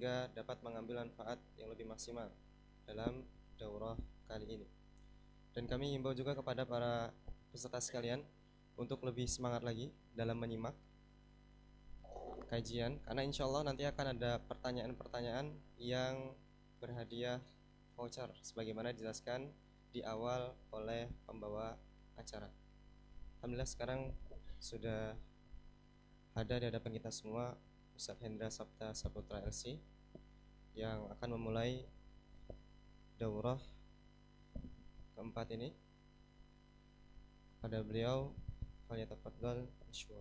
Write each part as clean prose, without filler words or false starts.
sehingga dapat mengambil manfaat yang lebih maksimal dalam daurah kali ini. Dan kami himbau juga kepada para peserta sekalian untuk lebih semangat lagi dalam menyimak kajian, karena insya Allah nanti akan ada pertanyaan-pertanyaan yang berhadiah voucher sebagaimana dijelaskan di awal oleh pembawa acara. Alhamdulillah sekarang sudah ada di hadapan kita semua Ustadz Hendra Sabta Saputra LC yang akan memulai daurah keempat ini. Pada beliau, falyatafaddal mashkur.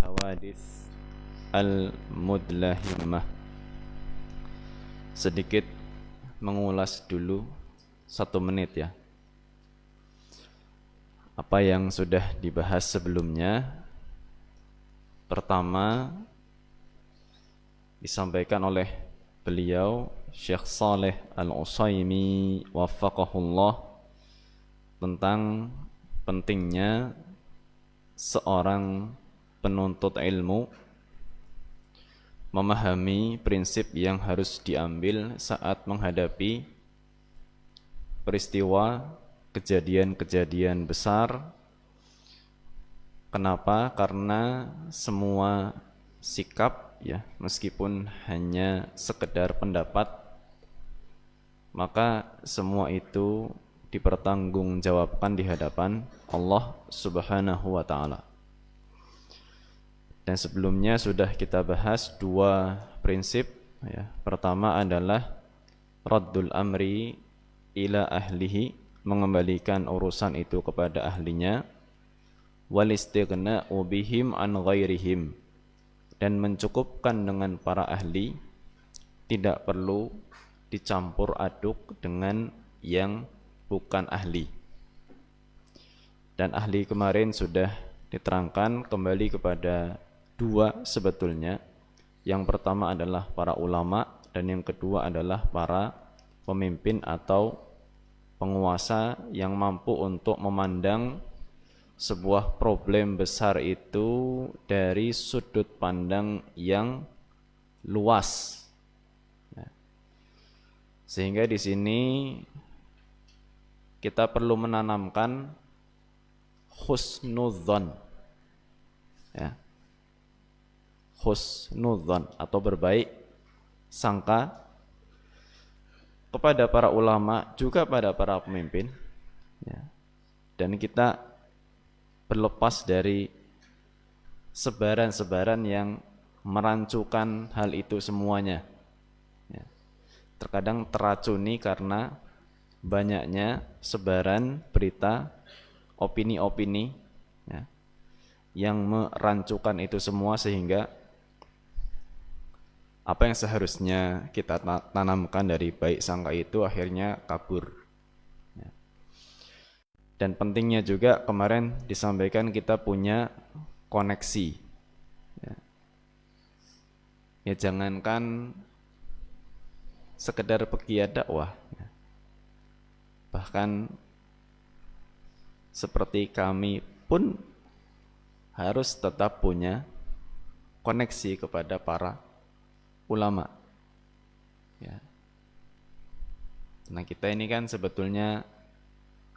Hawadits al-mudlahimah. Sedikit mengulas dulu 1 menit ya, apa yang sudah dibahas sebelumnya. Pertama, disampaikan oleh beliau Syekh Saleh Al-Utsaimin waffaqahullah tentang pentingnya seorang penuntut ilmu memahami prinsip yang harus diambil saat menghadapi peristiwa kejadian-kejadian besar. Kenapa? Karena semua sikap ya, meskipun hanya sekedar pendapat, maka semua itu dipertanggungjawabkan di hadapan Allah Subhanahu wa taala. Dan sebelumnya sudah kita bahas 2 prinsip ya. Pertama adalah raddul amri ila ahlihi, mengembalikan urusan itu kepada ahlinya, wal istighna'u bihim an ghairihim, dan mencukupkan dengan para ahli, tidak perlu dicampur aduk dengan yang bukan ahli. Dan ahli kemarin sudah diterangkan kembali kepada 2 sebetulnya. Yang pertama adalah para ulama, dan yang kedua adalah para pemimpin atau penguasa yang mampu untuk memandang sebuah problem besar itu dari sudut pandang yang luas. Sehingga di sini kita perlu menanamkan husnudzon ya, husnudzon atau berbaik sangka kepada para ulama, juga pada para pemimpin ya. Dan kita berlepas dari sebaran-sebaran yang merancukan hal itu semuanya ya. Terkadang teracuni karena banyaknya sebaran berita, opini-opini ya, yang merancukan itu semua, sehingga apa yang seharusnya kita tanamkan dari baik sangka itu akhirnya kabur ya. Dan pentingnya juga kemarin disampaikan kita punya koneksi ya. Ya jangankan sekedar pegiat dakwah ya. Bahkan seperti kami pun harus tetap punya koneksi kepada para ulama. Ya. Nah, kita ini kan sebetulnya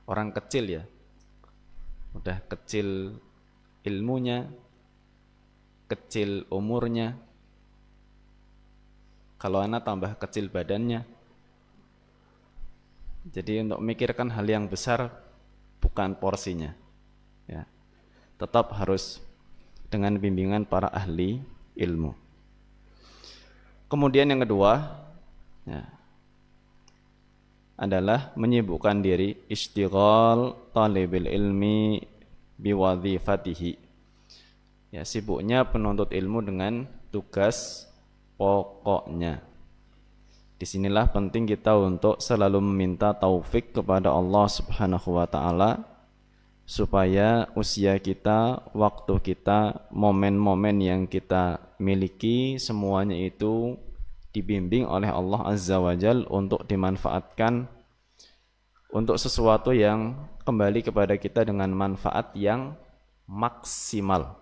orang kecil ya. Udah kecil ilmunya, kecil umurnya. Kalau anak tambah kecil badannya. Jadi untuk memikirkan hal yang besar bukan porsinya. Ya. Tetap harus dengan bimbingan para ahli ilmu. Kemudian yang kedua, ya, adalah menyibukkan diri istighal talibil ilmi biwadhifatihi. Ya, sibuknya penuntut ilmu dengan tugas pokoknya. Disinilah penting kita untuk selalu meminta taufik kepada Allah Subhanahu wa ta'ala, supaya usia kita, waktu kita, momen-momen yang kita miliki, semuanya itu dibimbing oleh Allah Azza wa Jal untuk dimanfaatkan untuk sesuatu yang kembali kepada kita dengan manfaat yang maksimal.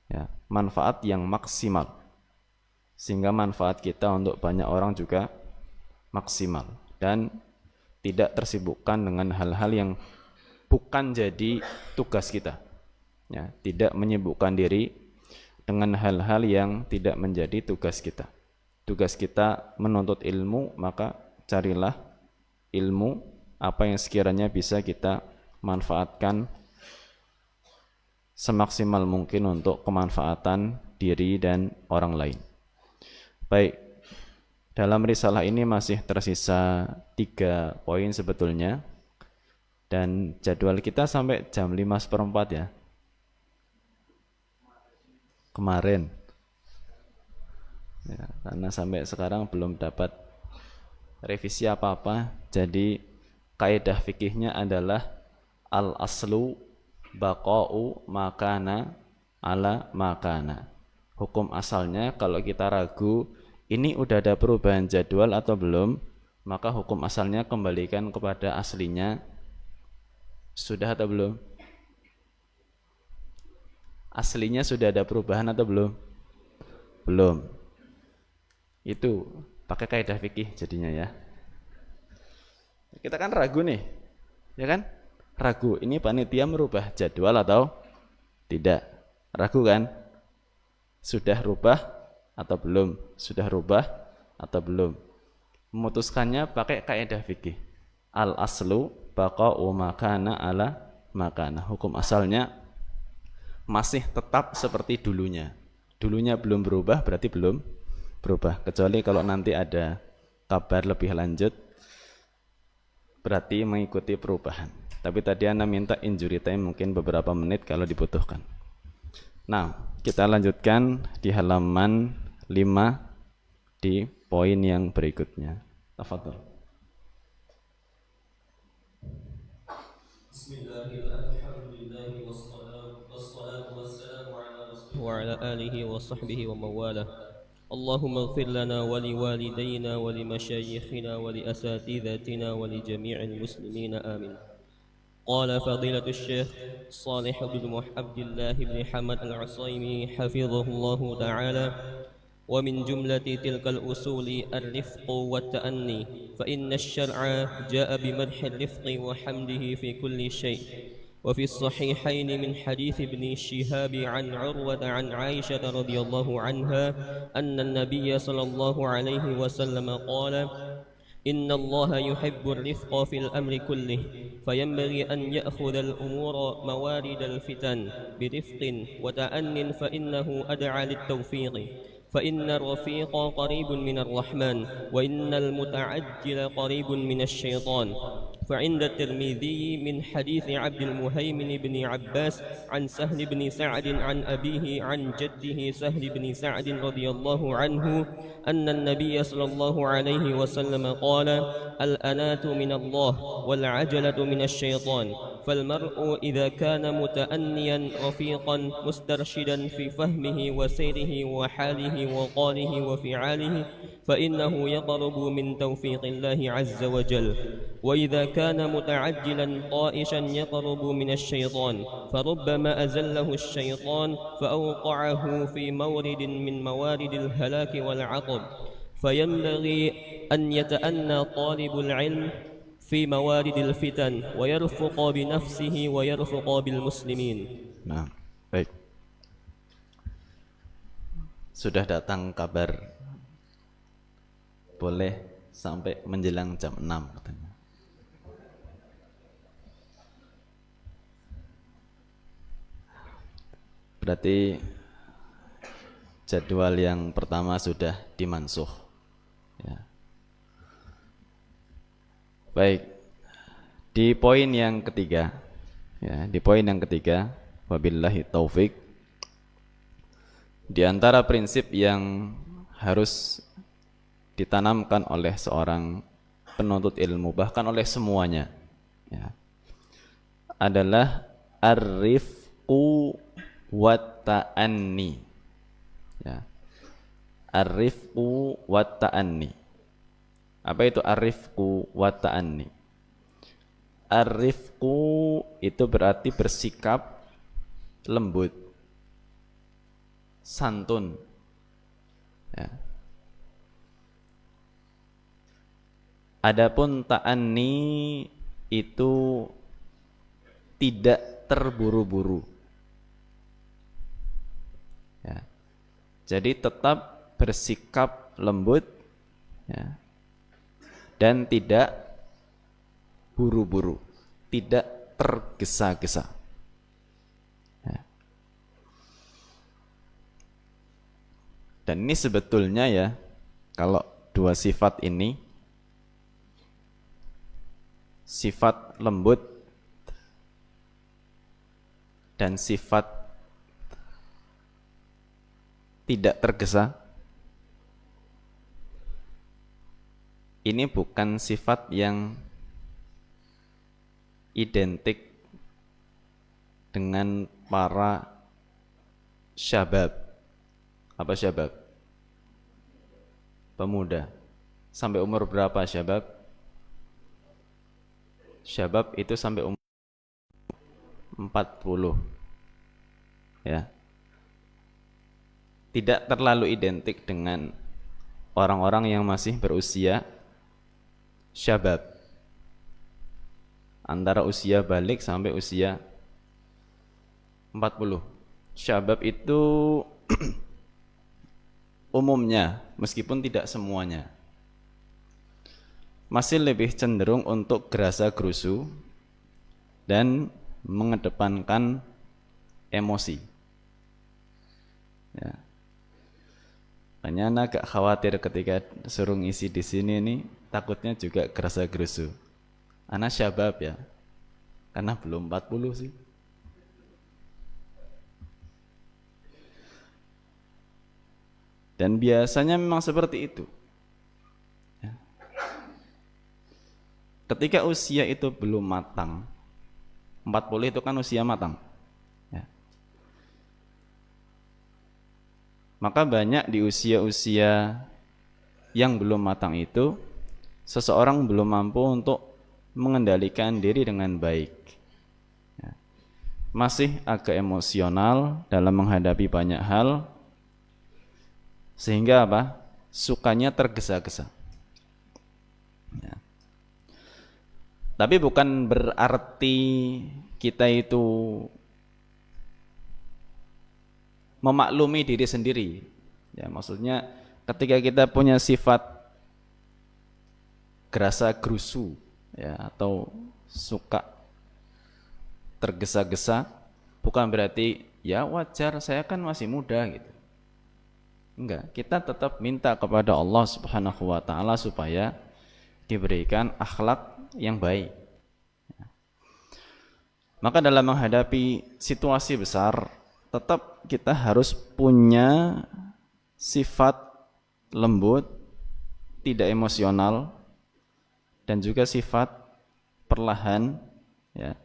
Ya, manfaat yang maksimal. Sehingga manfaat kita untuk banyak orang juga maksimal. Dan tidak tersibukkan dengan hal-hal yang bukan jadi tugas kita. Ya, tidak menyibukkan diri dengan hal-hal yang tidak menjadi tugas kita. Tugas kita menuntut ilmu, maka carilah ilmu apa yang sekiranya bisa kita manfaatkan semaksimal mungkin untuk kemanfaatan diri dan orang lain. Baik, dalam risalah ini masih tersisa 3 poin sebetulnya. Dan jadwal kita sampai jam 5:15 ya. Kemarin. Ya, karena sampai sekarang belum dapat revisi apa-apa. Jadi kaidah fikihnya adalah al-aslu baqa'u makana ala makana. Hukum asalnya kalau kita ragu ini udah ada perubahan jadwal atau belum, maka hukum asalnya kembalikan kepada aslinya. Sudah atau belum? Aslinya sudah ada perubahan atau belum? Belum. Itu pakai kaidah fikih jadinya ya. Kita kan ragu nih, ya kan? Ragu, ini panitia merubah jadwal atau tidak? Ragu kan? Sudah rubah atau belum? Sudah rubah atau belum? Memutuskannya pakai kaidah fikih. Al-aslu baqa'u makana ala makana. Hukum asalnya masih tetap seperti dulunya. Dulunya belum berubah, berarti belum berubah. Kecuali kalau nanti ada kabar lebih lanjut, berarti mengikuti perubahan. Tapi tadi Anda minta injury time mungkin beberapa menit kalau dibutuhkan. Nah, kita lanjutkan di halaman 5 di poin yang berikutnya. Tafadhol. وعلى آله وصحبه ومن والاه. اللهم اغفر لنا ولوالدينا ولمشايخنا ولأساتذتنا ولجميع المسلمين آمين. قال فضيلة الشيخ صالح بن عبد الله بن حمد العصيمي حفظه الله تعالى: ومن جملة تلك الأصول الرفق والتأني، فإن الشرع جاء بمدح الرفق وحمده في كل شيء. وفي الصحيحين من حديث ابن شهاب عن عروة عن عائشة رضي الله عنها أن النبي صلى الله عليه وسلم قال: إن الله يحب الرفق في الأمر كله، فينبغي أن يأخذ الأمور موارد الفتن برفق وتأن، فإنه أدعى للتوفيق. فإن الرفيق قريب من الرحمن، وإن المتعجل قريب من الشيطان. فعند الترمذي من حديث عبد المهيمن بن عباس عن سهل بن سعد عن أبيه عن جده سهل بن سعد رضي الله عنه أن النبي صلى الله عليه وسلم قال: الأنات من الله والعجلة من الشيطان. فالمرء إذا كان متأنيا رفيقا مسترشدا في فهمه وسيره وحاله وقاله وفعاله، فإنه يقرب من توفيق الله عز وجل، وإذا كان متعجلا طائشا يقرب من الشيطان، فربما أزله الشيطان فأوقعه في مورد من موارد الهلاك والعطب. فينبغي أن يتأنى طالب العلم في موارد الفتن ويرفق بنفسه ويرفق بالمسلمين. Nah, baik. Sudah datang kabar boleh sampai menjelang jam 6 katanya. Berarti jadwal yang pertama sudah dimansuh. Ya. Baik. Di poin yang ketiga, wabillahi taufik, di antara prinsip yang harus ditanamkan oleh seorang penuntut ilmu, bahkan oleh semuanya, ya, adalah ar-rifqu wat ta'anni. Ya. Ar-rifqu wat ta'anni. Apa itu ar-rifqu wat ta'anni? Ar-rifqu itu berarti bersikap lembut, santun. Ya. Adapun ta'anni itu tidak terburu-buru. Ya. Jadi tetap bersikap lembut, ya, dan tidak buru-buru, tidak tergesa-gesa. Ya. Dan ini sebetulnya, ya, kalau dua sifat ini, sifat lembut dan sifat tidak tergesa, ini bukan sifat yang identik dengan para syabab. Apa syabab? Pemuda. Sampai umur berapa syabab? Syabab itu sampai umur 40. Ya. Tidak terlalu identik dengan orang-orang yang masih berusia syabab, antara usia balik sampai usia 40. Syabab itu umumnya, meskipun tidak semuanya, masih lebih cenderung untuk gerasa-gerusu dan mengedepankan emosi. Ya. Hanya agak khawatir ketika suruh ngisi di sini nih, takutnya juga gerasa-gerusu. Anak syabab, ya, karena belum 40 sih. Dan biasanya memang seperti itu. Ketika usia itu belum matang, 40 itu kan usia matang, ya, maka banyak di usia-usia yang belum matang itu, seseorang belum mampu untuk mengendalikan diri dengan baik, ya, masih agak emosional dalam menghadapi banyak hal, sehingga apa? Sukanya tergesa-gesa. Ya. Tapi bukan berarti kita itu memaklumi diri sendiri. Ya, maksudnya ketika kita punya sifat gerasa-gerusu, ya, atau suka tergesa-gesa, bukan berarti ya wajar, saya kan masih muda gitu. Enggak, kita tetap minta kepada Allah Subhanahu wa taala supaya diberikan akhlak yang baik. Maka dalam menghadapi situasi besar, tetap kita harus punya sifat lembut, tidak emosional, dan juga sifat perlahan, ya.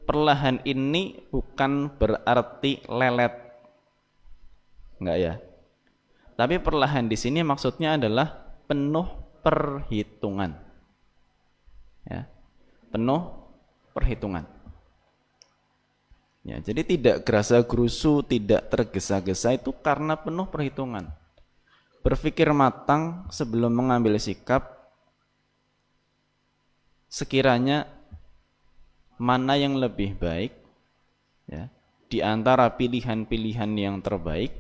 Perlahan ini bukan berarti lelet, enggak, ya. Tapi perlahan di sini maksudnya adalah penuh perhitungan. Ya, penuh perhitungan. Ya, jadi tidak gerasa-gerusu, tidak tergesa-gesa, itu karena penuh perhitungan. Berpikir matang sebelum mengambil sikap, sekiranya mana yang lebih baik, ya, di antara pilihan-pilihan yang terbaik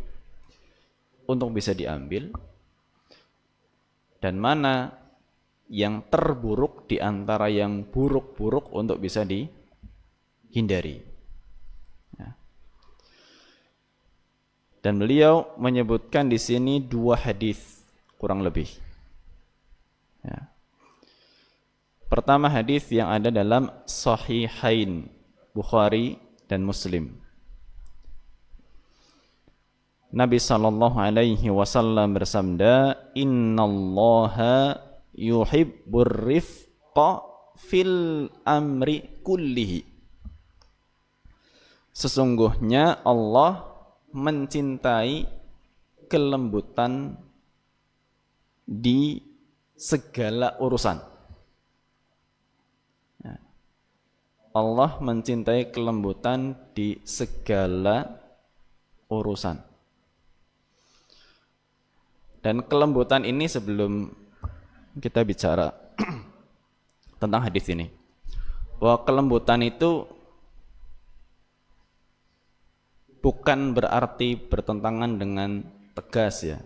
untuk bisa diambil, dan mana yang terburuk di antara yang buruk-buruk untuk bisa dihindari. Ya. Dan beliau menyebutkan di sini 2 hadis kurang lebih. Ya. Pertama, hadis yang ada dalam Sahihain Bukhari dan Muslim. Nabi sallallahu alaihi wasallam bersabda, "Innallaha yuhibbur rifqa fil amri kullihi." Sesungguhnya Allah mencintai kelembutan di segala urusan. Allah mencintai kelembutan di segala urusan. Dan kelembutan ini, sebelum kita bicara tentang hadis ini, bahwa kelembutan itu bukan berarti bertentangan dengan tegas, ya.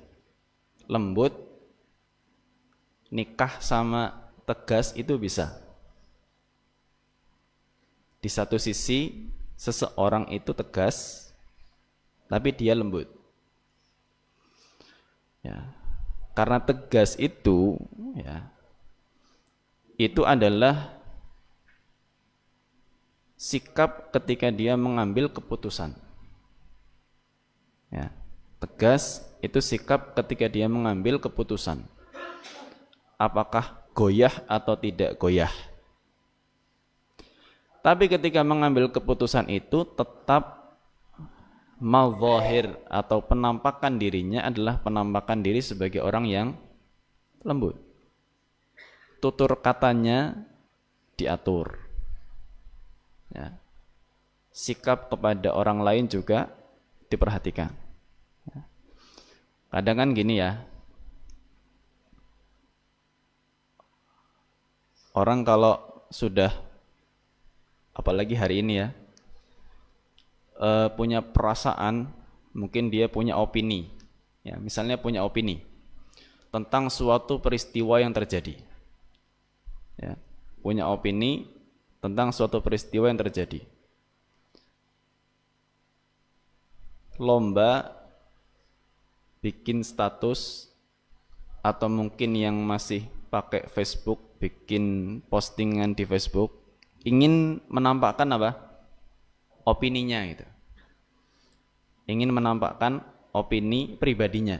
Lembut, nikah sama tegas itu bisa. Di satu sisi seseorang itu tegas, tapi dia lembut. Ya, karena tegas itu, ya, itu adalah sikap ketika dia mengambil keputusan. Ya, tegas itu sikap ketika dia mengambil keputusan. Apakah goyah atau tidak goyah? Tapi ketika mengambil keputusan itu tetap mazahir atau penampakan dirinya adalah penampakan diri sebagai orang yang lembut. Tutur katanya diatur. Ya. Sikap kepada orang lain juga diperhatikan. Ya. Kadang kan gini, ya. Orang kalau sudah, apalagi hari ini, ya, punya perasaan, mungkin dia punya opini, ya, misalnya punya opini tentang suatu peristiwa yang terjadi, ya, punya opini tentang suatu peristiwa yang terjadi, lomba bikin status, atau mungkin yang masih pakai Facebook bikin postingan di Facebook, ingin menampakkan apa? Opininya gitu. Ingin menampakkan opini pribadinya.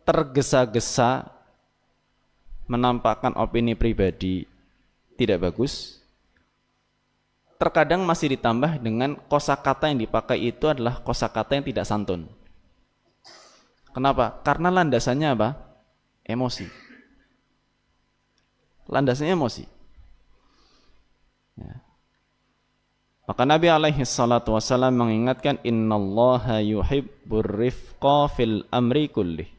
Tergesa-gesa menampakkan opini pribadi tidak bagus. Terkadang masih ditambah dengan kosakata yang dipakai itu adalah kosakata yang tidak santun. Kenapa? Karena landasannya apa? Emosi. Landasannya emosi. Ya. Maka Nabi alaihi salatu wasallam mengingatkan, innallaha yuhibbur rifqa fil amri kullih.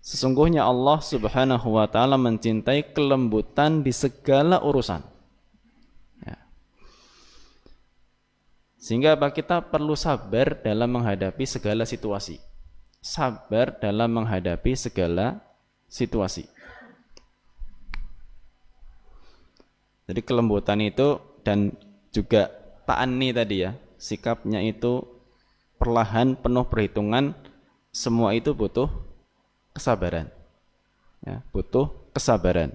Sesungguhnya Allah subhanahu wa ta'ala mencintai kelembutan di segala urusan. Ya. Sehingga apa? Kita perlu sabar dalam menghadapi segala situasi. Sabar dalam menghadapi segala situasi. Jadi kelembutan itu, dan juga ta'anni tadi, ya, sikapnya itu perlahan, penuh perhitungan, semua itu butuh kesabaran, ya, butuh kesabaran.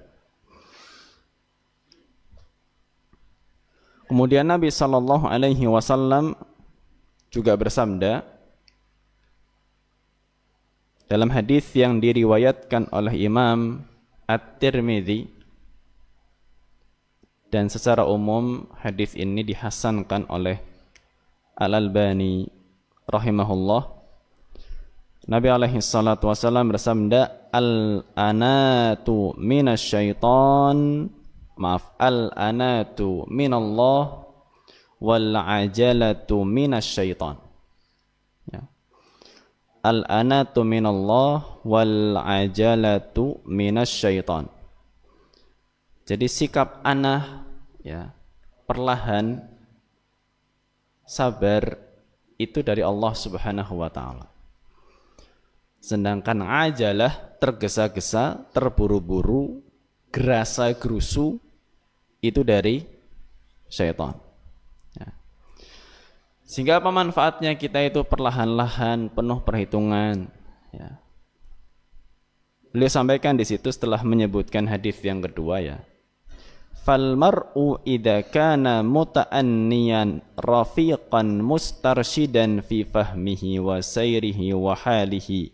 Kemudian Nabi sallallahu alaihi wasallam juga bersabda dalam hadis yang diriwayatkan oleh Imam At-Tirmidzi, dan secara umum hadis ini dihasankan oleh Al-Albani rahimahullah. Nabi alaihi salatu wasallam bersabda, al-anatu minasyaiton, maaf, al-anatu minallah wal ajalatu minasyaiton. Ya. Al-anatu minallah wal ajalatu minasyaiton. Jadi sikap anah, ya, perlahan, sabar, itu dari Allah Subhanahu wa ta'ala. Sedangkan ajalah, tergesa-gesa, terburu-buru, gerasa-gerusu, itu dari syaitan. Ya. Sehingga apa manfaatnya kita itu perlahan-lahan, penuh perhitungan. Ya. Beliau sampaikan di situ setelah menyebutkan hadis yang kedua, ya. Fal mar'u idza kana muta'anniyan rafiqan mustarshidan fi fahmihi wa sayrihi wa halihi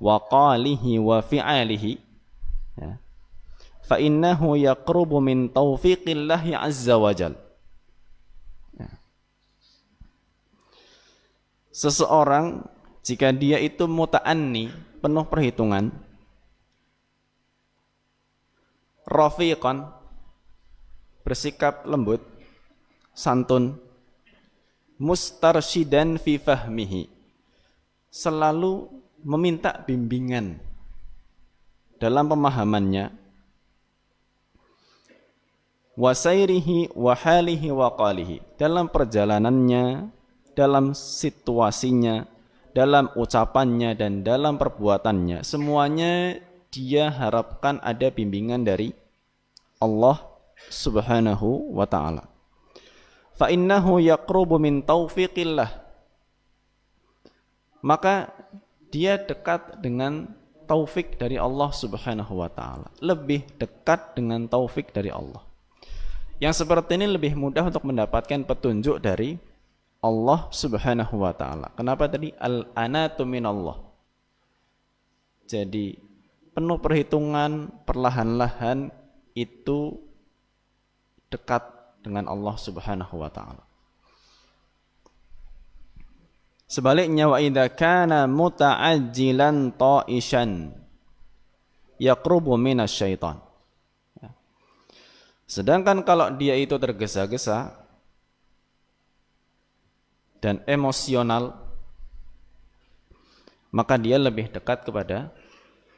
wa qalihi wa fi'alihi, ya, fa innahu yaqrubu min taufiqillahi azza wa jal. Ya. Seseorang jika dia itu muta'anni, penuh perhitungan, rafiqan, bersikap lembut, santun, mustarshidan fi fahmihi, selalu meminta bimbingan dalam pemahamannya, wasairihi wa halihi wa qalihi, dalam perjalanannya, dalam situasinya, dalam ucapannya dan dalam perbuatannya, semuanya dia harapkan ada bimbingan dari Allah Subhanahu wa ta'ala. Fa innahu yaqrubu min taufiqillah, maka dia dekat dengan taufik dari Allah Subhanahu wa ta'ala, lebih dekat dengan taufik dari Allah. Yang seperti ini lebih mudah untuk mendapatkan petunjuk dari Allah Subhanahu wa ta'ala. Kenapa tadi? Al-anatu minallah. Jadi penuh perhitungan, perlahan-lahan, itu dekat dengan Allah Subhanahu wa ta'ala. Sebaliknya, wa idza kana muta'ajjilan ta'ishan yaqrubu minasyaitan. Sedangkan kalau dia itu tergesa-gesa dan emosional, maka dia lebih dekat kepada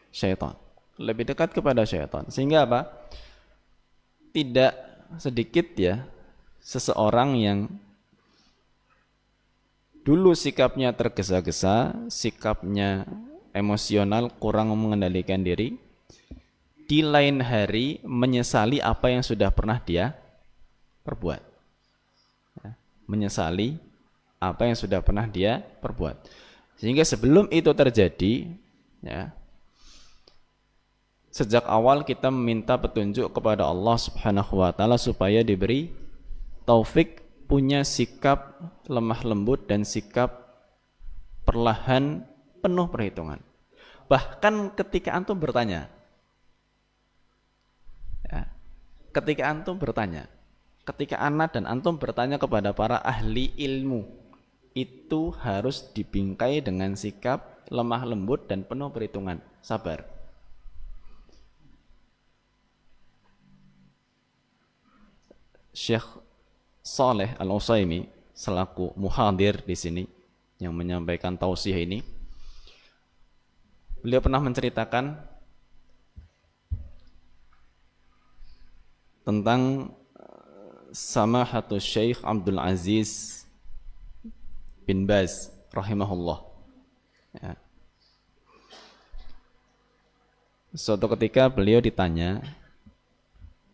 syaitan. Lebih dekat kepada syaitan. Sehingga apa? Tidak sedikit, ya, seseorang yang dulu sikapnya tergesa-gesa, sikapnya emosional, kurang mengendalikan diri, di lain hari menyesali apa yang sudah pernah dia perbuat. Ya, menyesali apa yang sudah pernah dia perbuat. Sehingga sebelum itu terjadi, ya, sejak awal kita meminta petunjuk kepada Allah Subhanahu wa ta'ala supaya diberi taufik, punya sikap lemah lembut dan sikap perlahan, penuh perhitungan. Bahkan ketika antum bertanya, ya, ketika antum bertanya, ketika ana dan antum bertanya kepada para ahli ilmu, itu harus dibingkai dengan sikap lemah lembut dan penuh perhitungan, sabar. Syekh Saleh Al-Utsaimin selaku muhadir di sini yang menyampaikan tausiah ini, beliau pernah menceritakan tentang Samahatul Syekh Abdul Aziz bin Baz rahimahullah. Ya. Suatu ketika beliau ditanya,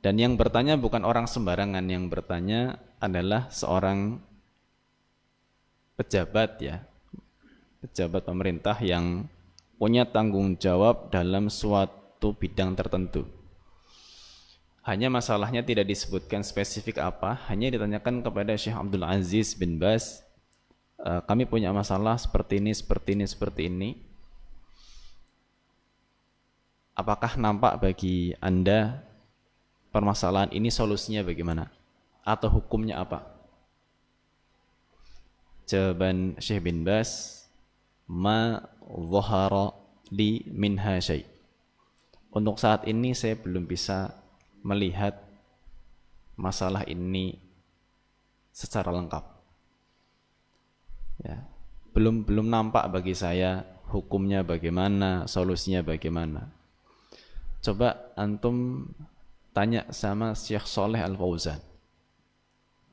dan yang bertanya bukan orang sembarangan, yang bertanya adalah seorang pejabat, ya, pejabat pemerintah yang punya tanggung jawab dalam suatu bidang tertentu. Hanya masalahnya tidak disebutkan spesifik apa, hanya ditanyakan kepada Syekh Abdul Aziz bin Baz, kami punya masalah seperti ini, seperti ini, seperti ini. Apakah nampak bagi Anda permasalahan ini solusinya bagaimana? Atau hukumnya apa? Jawaban Syekh bin Baz, ma dhahara li minha syai'. Untuk saat ini saya belum bisa melihat masalah ini secara lengkap. Ya, belum nampak bagi saya hukumnya bagaimana, solusinya bagaimana. Coba antum tanya sama Syekh Shalih Al Fauzan.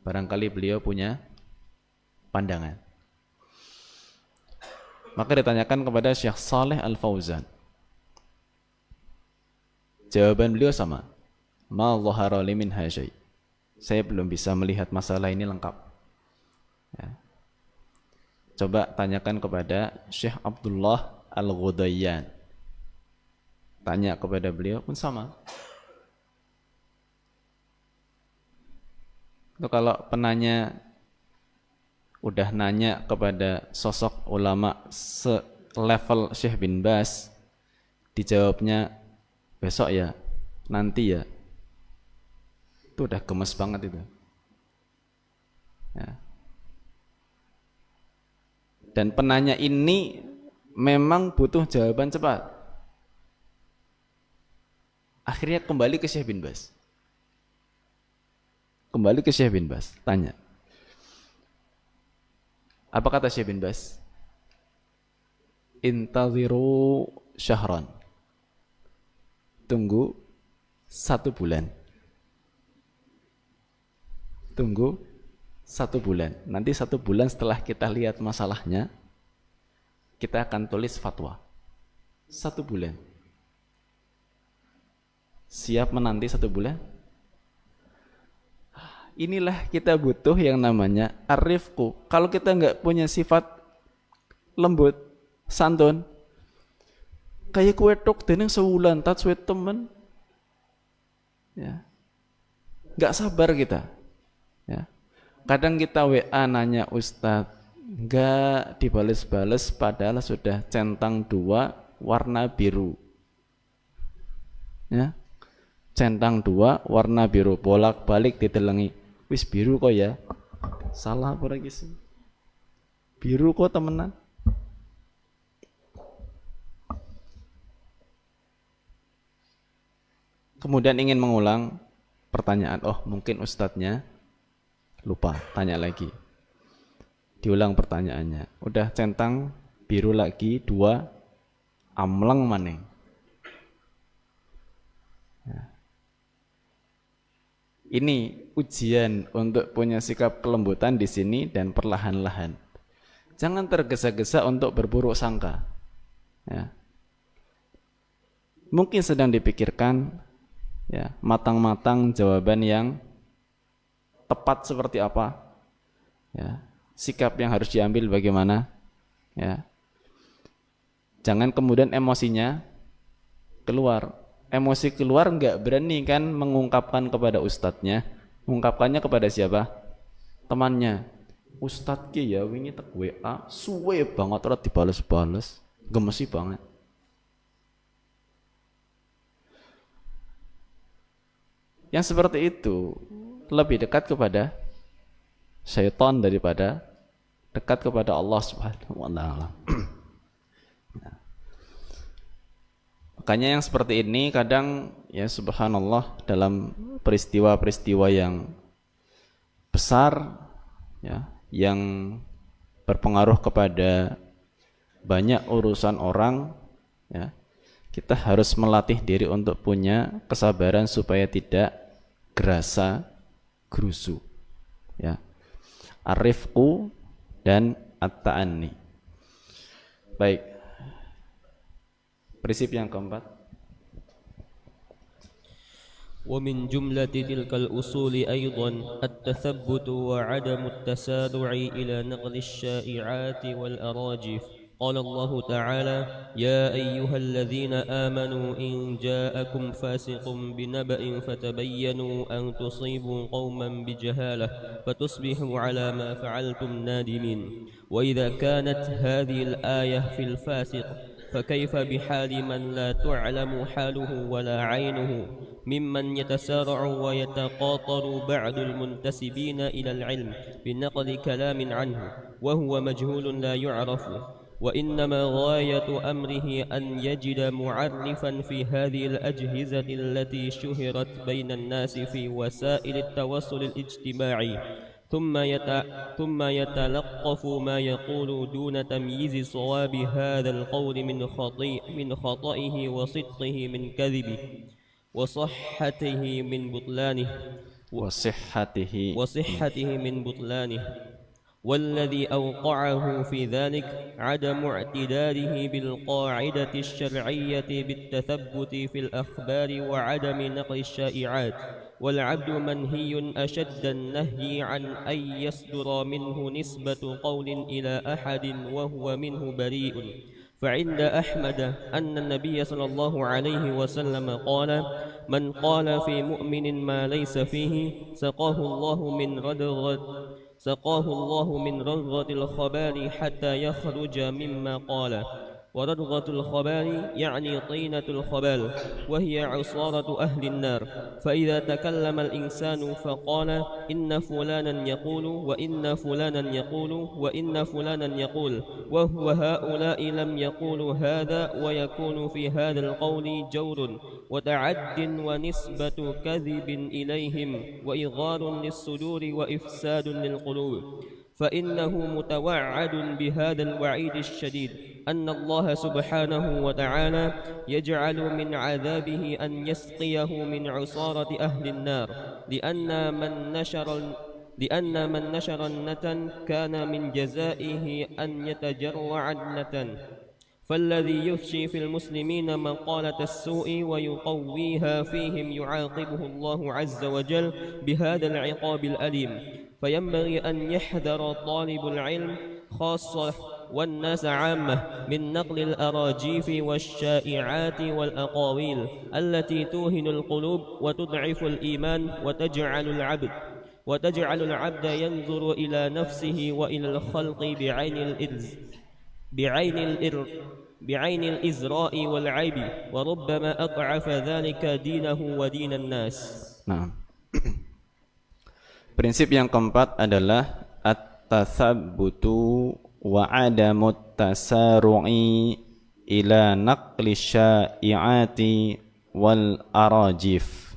Barangkali beliau punya pandangan. Maka ditanyakan kepada Syekh Shalih Al Fauzan. Jawaban beliau sama. Ma dhahara li minha syai'. Saya belum bisa melihat masalah ini lengkap. Ya. Coba tanyakan kepada Syekh Abdullah Al-Ghudayyan. Tanya kepada beliau pun sama. Itu kalau penanya udah nanya kepada sosok ulama selevel Syekh bin Baz, dijawabnya besok ya, nanti ya, itu udah gemes banget itu. Ya. Dan penanya ini memang butuh jawaban cepat. Akhirnya kembali ke Syekh bin Baz. Kembali ke Syekh bin Baz, tanya. Apa kata Syekh bin Baz? Intaziru syahran. Tunggu 1 bulan. Tunggu 1 bulan. Nanti 1 bulan setelah kita lihat masalahnya, kita akan tulis fatwa. 1 bulan. Siap menanti 1 bulan? Inilah kita butuh yang namanya arifku. Kalau kita nggak punya sifat lembut, santun, kayak kue tok deneng sewulan tak suwe temen, ya, nggak sabar kita. Ya. Kadang kita WA nanya Ustadz, nggak dibales-bales padahal sudah centang 2 warna biru. Ya. Centang 2 warna biru, bolak-balik ditelengi. Wis biru kok ya. Salah apa lagi sih? Biru kok temenan. Kemudian ingin mengulang pertanyaan. Oh, mungkin ustadznya lupa, tanya lagi. Diulang pertanyaannya. Udah centang biru lagi 2, amleng maneh. Ya. Ini ujian untuk punya sikap kelembutan di sini dan perlahan-lahan. Jangan tergesa-gesa untuk berburuk sangka. Ya. Mungkin sedang dipikirkan, ya, matang-matang jawaban yang tepat seperti apa. Ya. Sikap yang harus diambil bagaimana. Ya. Jangan kemudian emosinya keluar. Emosi keluar nggak berani kan mengungkapkan kepada ustadznya, mengungkapkannya kepada siapa? Temannya. Ustadz ki ya wingi tek WA suwe banget ora dibales-bales, gemesi banget. Yang seperti itu lebih dekat kepada syaitan daripada dekat kepada Allah Subhanahu wa taala. Makanya yang seperti ini kadang ya subhanallah dalam peristiwa-peristiwa yang besar ya, yang berpengaruh kepada banyak urusan orang ya, kita harus melatih diri untuk punya kesabaran supaya tidak gerasa gerusu ya. Arifku dan at-ta'anni. Baik. Prinsip yang keempat. ومن جملة تلك الأصول أيضا التثبت وعدم التسارع إلى نقل الشائعات والأراجيف. قال الله تعالى: يا أيها الذين آمنوا إن جاءكم فاسق بنبأ فتبينوا أن تصيبوا قوما بجهالة فتصبحوا على ما فعلتم نادمين. وإذا كانت هذه الآية في الفاسق فكيف بحال من لا تعلم حاله ولا عينه ممن يتسارع ويتقاطر بعض المنتسبين إلى العلم بنقل كلام عنه وهو مجهول لا يعرف. وإنما غاية أمره أن يجد معرفا في هذه الأجهزة التي شهرت بين الناس في وسائل التواصل الاجتماعي ثم يتلقف ما يقول دون تمييز صواب هذا القول من خطئه وصدقه من كذبه وصحته من بطلانه وصحته من بطلانه والذي أوقعه في ذلك عدم اعتداله بالقاعدة الشرعية بالتثبت في الأخبار وعدم نقل الشائعات والعبد منهي أشد النهي عن أن يصدر منه نسبة قول إلى أحد وهو منه بريء فعند أحمد أن النبي صلى الله عليه وسلم قال من قال في مؤمن ما ليس فيه سقاه الله من رغة الخبال حتى يخرج مما قال ورغة الخبال يعني طينة الخبال وهي عصارة أهل النار فإذا تكلم الإنسان فقال إن فلانا يقول وإن فلانا يقول وإن فلانا يقول وهو هؤلاء لم يقولوا هذا ويكون في هذا القول جور وتعد ونسبة كذب إليهم وإغار للصدور وإفساد للقلوب فإنه متوعد بهذا الوعيد الشديد أن الله سبحانه وتعالى يجعل من عذابه أن يسقيه من عصارة أهل النار لأن من نشر النتن كان من جزائه أن يتجرع النتن فالذي يفشي في المسلمين مقالة السوء ويقويها فيهم يعاقبه الله عز وجل بهذا العقاب الأليم فينبغي أن يحذر طالب العلم خاصة والناس عامة من نقل الأراجيف والشائعات والأقاويل التي توهن القلوب وتضعف الإيمان وتجعل العبد ينظر إلى نفسه وإلى الخلق بعين الإزراء والعيب وربما أضعف ذلك دينه ودين الناس. Nah, prinsip yang keempat adalah at-tathabbutu wa adamut tasaru'i ila naqli syai'ati wal arajif.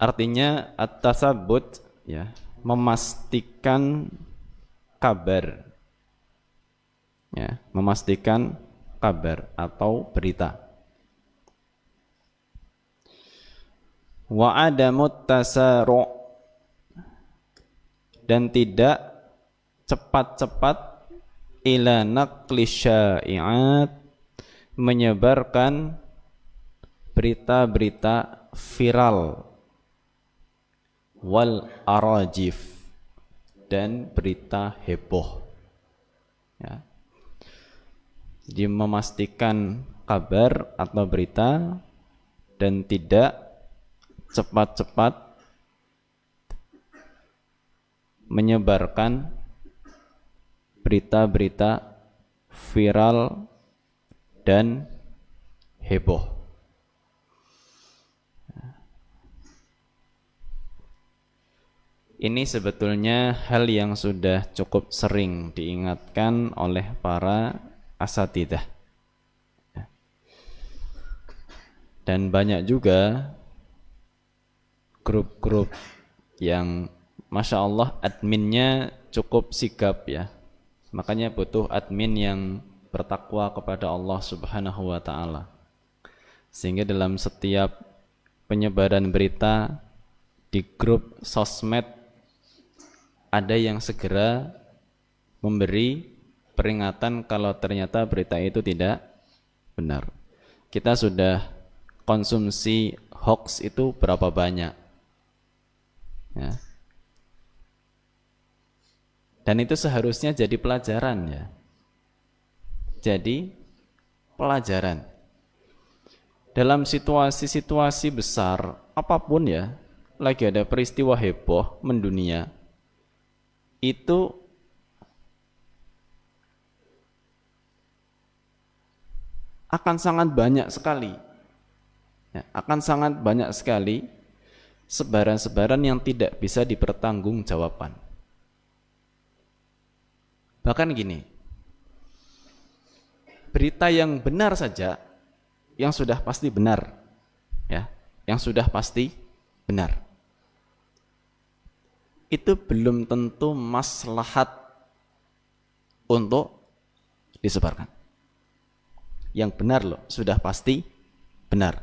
Artinya at-tasabbut ya, memastikan kabar. Ya, memastikan kabar atau berita. Wa adamut tasaru' dan tidak cepat-cepat ila naqli syai'at menyebarkan berita-berita viral wal arajif dan berita heboh ya. Jadi memastikan kabar atau berita dan tidak cepat-cepat menyebarkan berita-berita viral dan heboh. Ini sebetulnya hal yang sudah cukup sering diingatkan oleh para asatidzah. Dan banyak juga grup-grup yang Masya Allah adminnya cukup sigap ya. Makanya butuh admin yang bertakwa kepada Allah Subhanahu wa ta'ala. Sehingga dalam setiap penyebaran berita di grup sosmed ada yang segera memberi peringatan kalau ternyata berita itu tidak benar. Kita sudah konsumsi hoax itu berapa banyak ya. Dan itu seharusnya jadi pelajaran ya. Jadi pelajaran dalam situasi-situasi besar apapun ya, lagi ada peristiwa heboh mendunia, itu akan sangat banyak sekali ya, akan sangat banyak sekali sebaran-sebaran yang tidak bisa dipertanggungjawabkan. Bahkan gini, berita yang benar saja, yang sudah pasti benar, ya, yang sudah pasti benar, itu belum tentu maslahat untuk disebarkan. Yang benar loh, sudah pasti benar,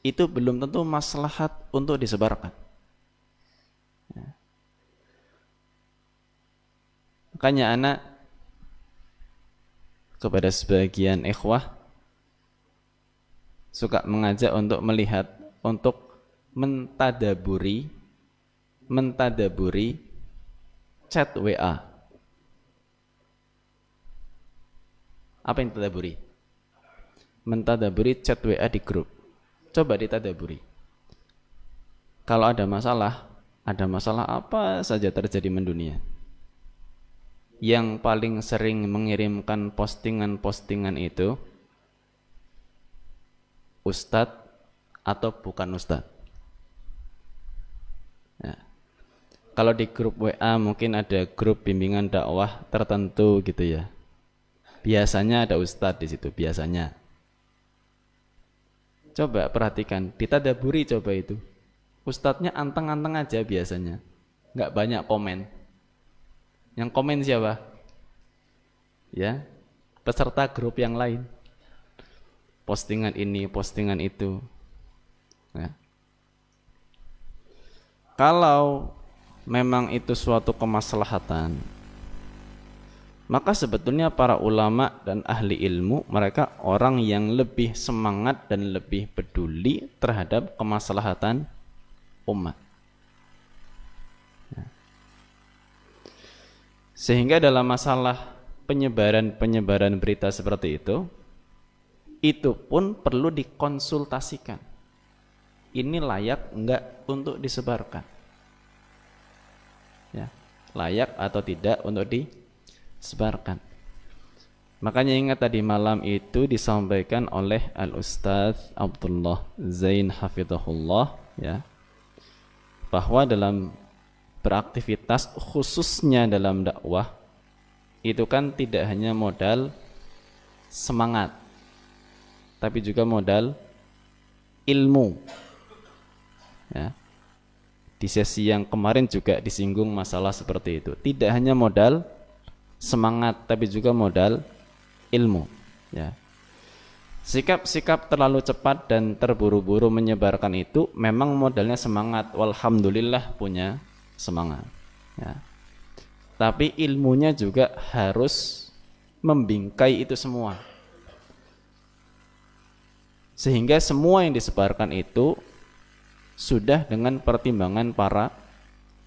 itu belum tentu maslahat untuk disebarkan. Ya. Makanya anak kepada sebagian ikhwah suka mengajak untuk melihat, untuk mentadaburi chat WA. Apa yang tadaburi? Mentadaburi chat WA di grup. Coba ditadaburi. Kalau ada masalah apa saja terjadi mendunia, yang paling sering mengirimkan postingan-postingan itu ustadz atau bukan ustadz? Ya. Kalau di grup WA mungkin ada grup bimbingan dakwah tertentu gitu ya. Biasanya ada ustadz di situ, biasanya. Coba perhatikan, ditadaburi coba itu. Ustadznya anteng-anteng aja biasanya, nggak banyak komen. Yang komen siapa? Ya, peserta grup yang lain. Postingan ini, postingan itu. Ya. Kalau memang itu suatu kemaslahatan, maka sebetulnya para ulama dan ahli ilmu, mereka orang yang lebih semangat dan lebih peduli terhadap kemaslahatan umat. Ya. Sehingga dalam masalah penyebaran berita seperti itu pun perlu dikonsultasikan. Ini layak enggak untuk disebarkan? Ya, layak atau tidak untuk disebarkan. Makanya ingat tadi malam itu disampaikan oleh Al-Ustadz Abdullah Zain Hafidhahullah, ya, bahwa dalam beraktivitas khususnya dalam dakwah itu kan tidak hanya modal semangat, tapi juga modal ilmu. Ya. Di sesi yang kemarin juga disinggung masalah seperti itu. Tidak hanya modal semangat, tapi juga modal ilmu. Ya. Sikap-sikap terlalu cepat dan terburu-buru menyebarkan itu memang modalnya semangat. Walhamdulillah punya semangat. Ya. Tapi ilmunya juga harus membingkai itu semua. Sehingga semua yang disebarkan itu sudah dengan pertimbangan para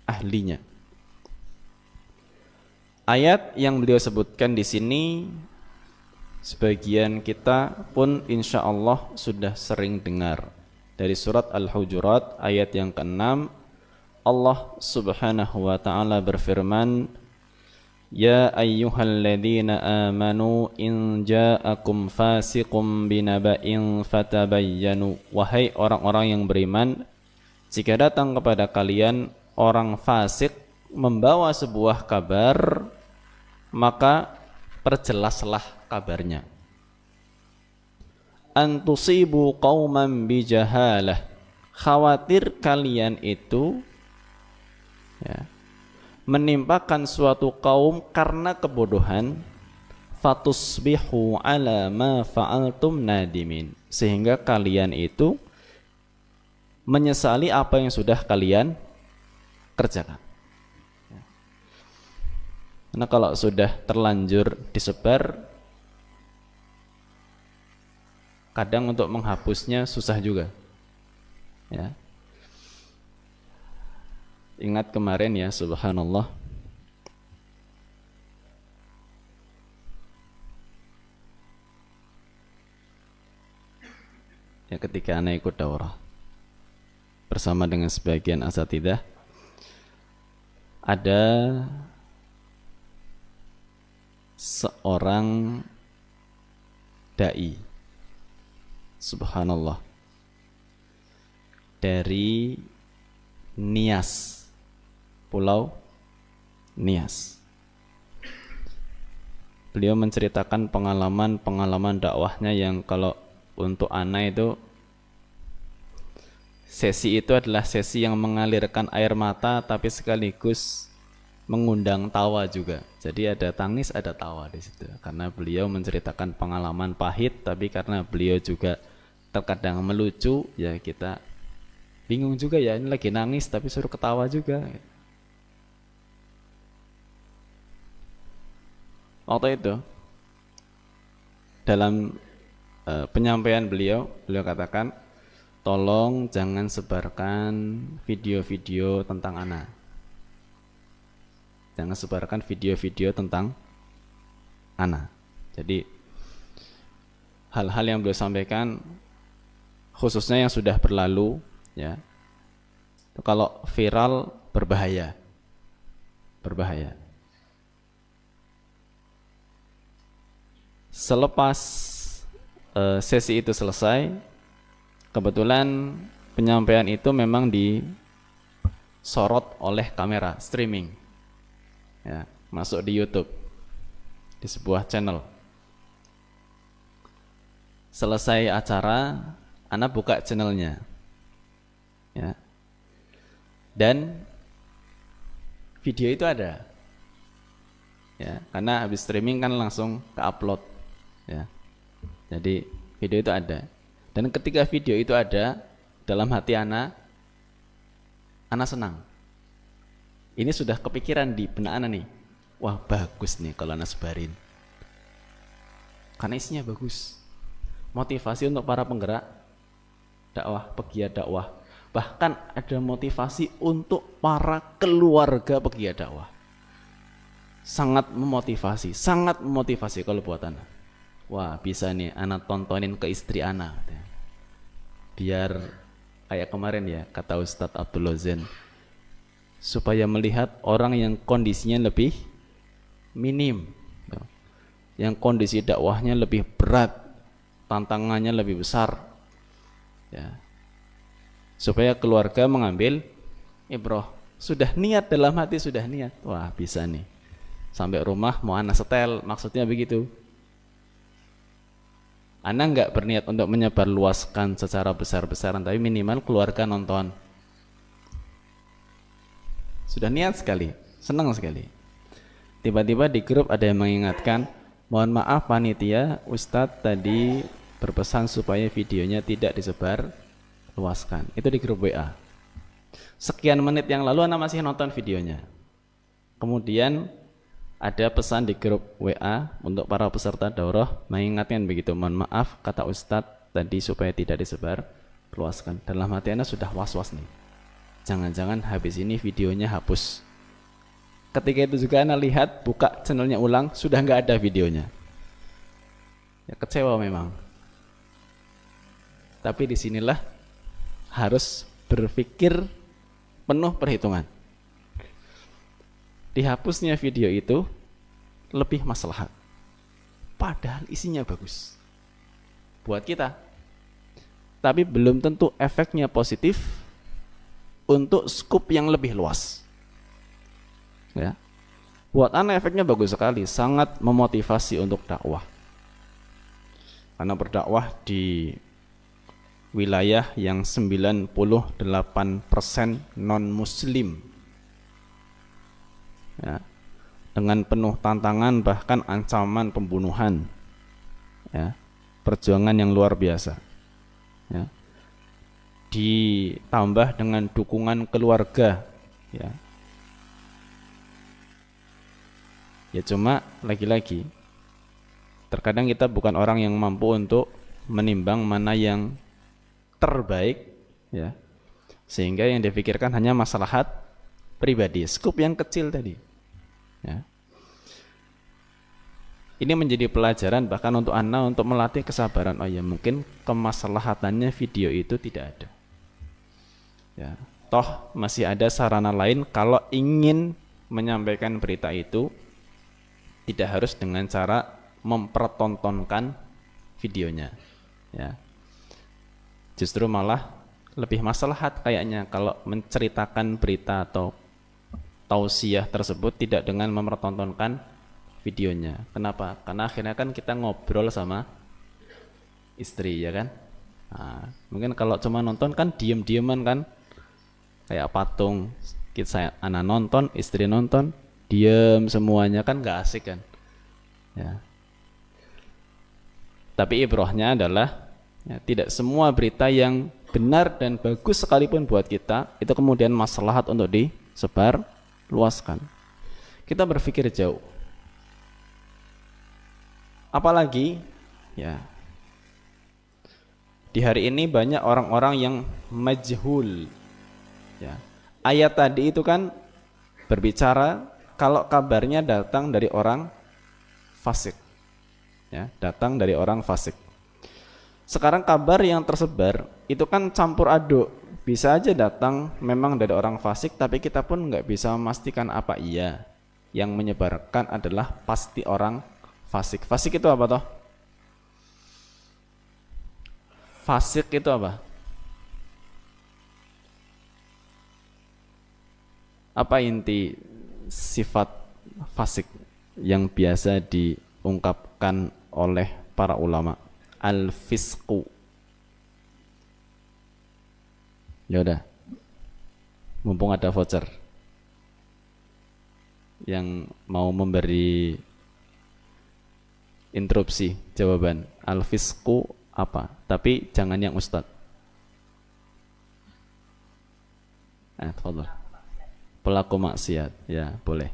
ahlinya. Ayat yang beliau sebutkan di sini sebagian kita pun insya Allah sudah sering dengar. Dari surat Al-Hujurat ayat yang ke-6, Allah subhanahu wa ta'ala berfirman, Ya ayyuhalladzina amanu in ja'akum fasiqum binaba'in fatabayyanu. Wahai orang-orang yang beriman, jika datang kepada kalian orang fasik membawa sebuah kabar, maka perjelaslah kabarnya. Antusibu qauman bijahalah. Khawatir kalian itu, ya, menimpakan suatu kaum karena kebodohan, fatusbihu ala ma fa'altum nadimin, sehingga kalian itu menyesali apa yang sudah kalian kerjakan. Karena kalau sudah terlanjur disebar, kadang untuk menghapusnya susah juga. Ya. Ingat kemarin ya, subhanallah, ya, ketika anak ikut daurah bersama dengan sebagian asatidzah, ada seorang dai, subhanallah, dari Nias, Pulau Nias. beliau menceritakan pengalaman dakwahnya yang kalau untuk ana itu sesi itu adalah sesi yang mengalirkan air mata tapi sekaligus mengundang tawa juga. Jadi ada tangis, ada tawa di situ. Karena beliau menceritakan pengalaman pahit, tapi karena beliau juga terkadang melucu, ya kita bingung juga ya, ini lagi nangis tapi suruh ketawa juga. Waktu itu dalam penyampaian beliau katakan, tolong jangan sebarkan video-video tentang ana. Jangan sebarkan video-video tentang ana. Jadi hal-hal yang beliau sampaikan khususnya yang sudah berlalu, ya, kalau viral berbahaya. Selepas sesi itu selesai, kebetulan penyampaian itu memang disorot oleh kamera streaming, ya, masuk di YouTube di sebuah channel. Selesai acara, ana buka channelnya, ya, dan video itu ada, ya, karena habis streaming kan langsung ke upload, ya, jadi video itu ada. Dan ketika video itu ada, dalam hati ana senang. Ini sudah kepikiran di benak ana nih, wah bagus nih kalau ana sebarin, karena isinya bagus, motivasi untuk para penggerak dakwah, pegiat dakwah. Bahkan ada motivasi untuk para keluarga pegiat dakwah. Sangat memotivasi kalau buat ana. Wah bisa nih ana tontonin ke istri ana, biar kayak kemarin ya, kata Ustadz Abdul Zen, supaya melihat orang yang kondisinya lebih minim, yang kondisi dakwahnya lebih berat, tantangannya lebih besar, ya, supaya keluarga mengambil ibrah. Sudah niat dalam hati, sudah niat, wah bisa nih sampai rumah mau ana setel, maksudnya begitu. Ana nggak berniat untuk menyebarluaskan secara besar-besaran, tapi minimal keluarga nonton. Sudah niat sekali, senang sekali. Tiba-tiba di grup ada yang mengingatkan, mohon maaf panitia, Ustadz tadi berpesan supaya videonya tidak disebar luaskan. Itu di grup WA. Sekian menit yang lalu ana masih nonton videonya. Kemudian ada pesan di grup WA untuk para peserta daurah mengingatkan begitu, mohon maaf kata Ustadz tadi supaya tidak disebar luaskan. Dalam hati ana sudah was-was nih, jangan-jangan habis ini videonya hapus. Ketika itu juga ana lihat, buka channelnya ulang, sudah nggak ada videonya. Ya kecewa memang. Tapi disinilah harus berpikir penuh perhitungan. Dihapusnya video itu lebih maslahat, padahal isinya bagus buat kita, tapi belum tentu efeknya positif untuk skup yang lebih luas, ya. Buat ana efeknya bagus sekali, sangat memotivasi untuk dakwah, karena berdakwah di wilayah yang 98% non muslim, ya, dengan penuh tantangan bahkan ancaman pembunuhan, ya, perjuangan yang luar biasa, ya, ditambah dengan dukungan keluarga, ya. Ya cuma lagi-lagi terkadang kita bukan orang yang mampu untuk menimbang mana yang terbaik, ya, sehingga yang dipikirkan hanya maslahat pribadi, skup yang kecil tadi, ya. Ini menjadi pelajaran bahkan untuk ana untuk melatih kesabaran. Oh ya, mungkin kemaslahatannya video itu tidak ada, ya, toh masih ada sarana lain kalau ingin menyampaikan berita itu, tidak harus dengan cara mempertontonkan videonya, ya. Justru malah lebih maslahat kayaknya kalau menceritakan berita atau tausiah tersebut tidak dengan mempertontonkan videonya. Kenapa? Karena akhirnya kan kita ngobrol sama istri, ya kan? Nah, mungkin kalau cuma nonton kan diem-dieman kan, kayak patung. Saya anak nonton, istri nonton, diem semuanya kan nggak asik kan? Ya. Tapi ibrohnya adalah ya, tidak semua berita yang benar dan bagus sekalipun buat kita itu kemudian maslahat untuk disebar luaskan. Kita berpikir jauh. Apalagi ya di hari ini banyak orang-orang yang majhul. Ya. Ayat tadi itu kan berbicara kalau kabarnya datang dari orang fasik. Ya, datang dari orang fasik. Sekarang kabar yang tersebar itu kan campur aduk. Bisa aja datang memang dari orang fasik, tapi kita pun nggak bisa memastikan apa iya. Yang menyebarkan adalah pasti orang fasik. Fasik itu apa toh? Fasik itu apa? Apa inti sifat fasik yang biasa diungkapkan oleh para ulama? Al-fisqu. Ya udah. Mumpung ada voucher yang mau memberi interupsi jawaban. Al-fisqu apa? Tapi jangan yang ustadz. Tafadhol. Pelaku maksiat. Ya, boleh.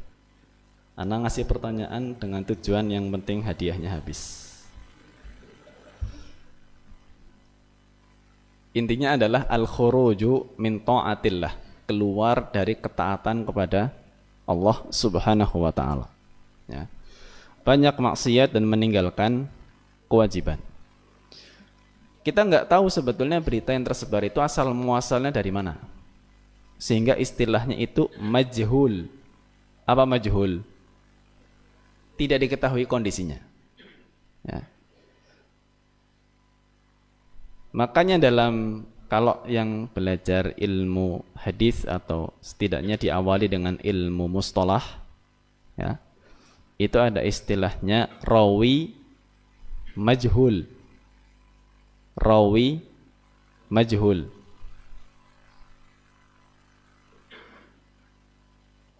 Ana ngasih pertanyaan dengan tujuan yang penting hadiahnya habis. Intinya adalah al-khuruju min ta'atillah, keluar dari ketaatan kepada Allah Subhanahu wa taala. Ya. Banyak maksiat dan meninggalkan kewajiban. Kita nggak tahu sebetulnya berita yang tersebar itu asal muasalnya dari mana. Sehingga istilahnya itu majhul. Apa majhul? Tidak diketahui kondisinya. Ya. Makanya dalam kalau yang belajar ilmu hadis atau setidaknya diawali dengan ilmu mustalah, ya, itu ada istilahnya rawi majhul. Rawi majhul.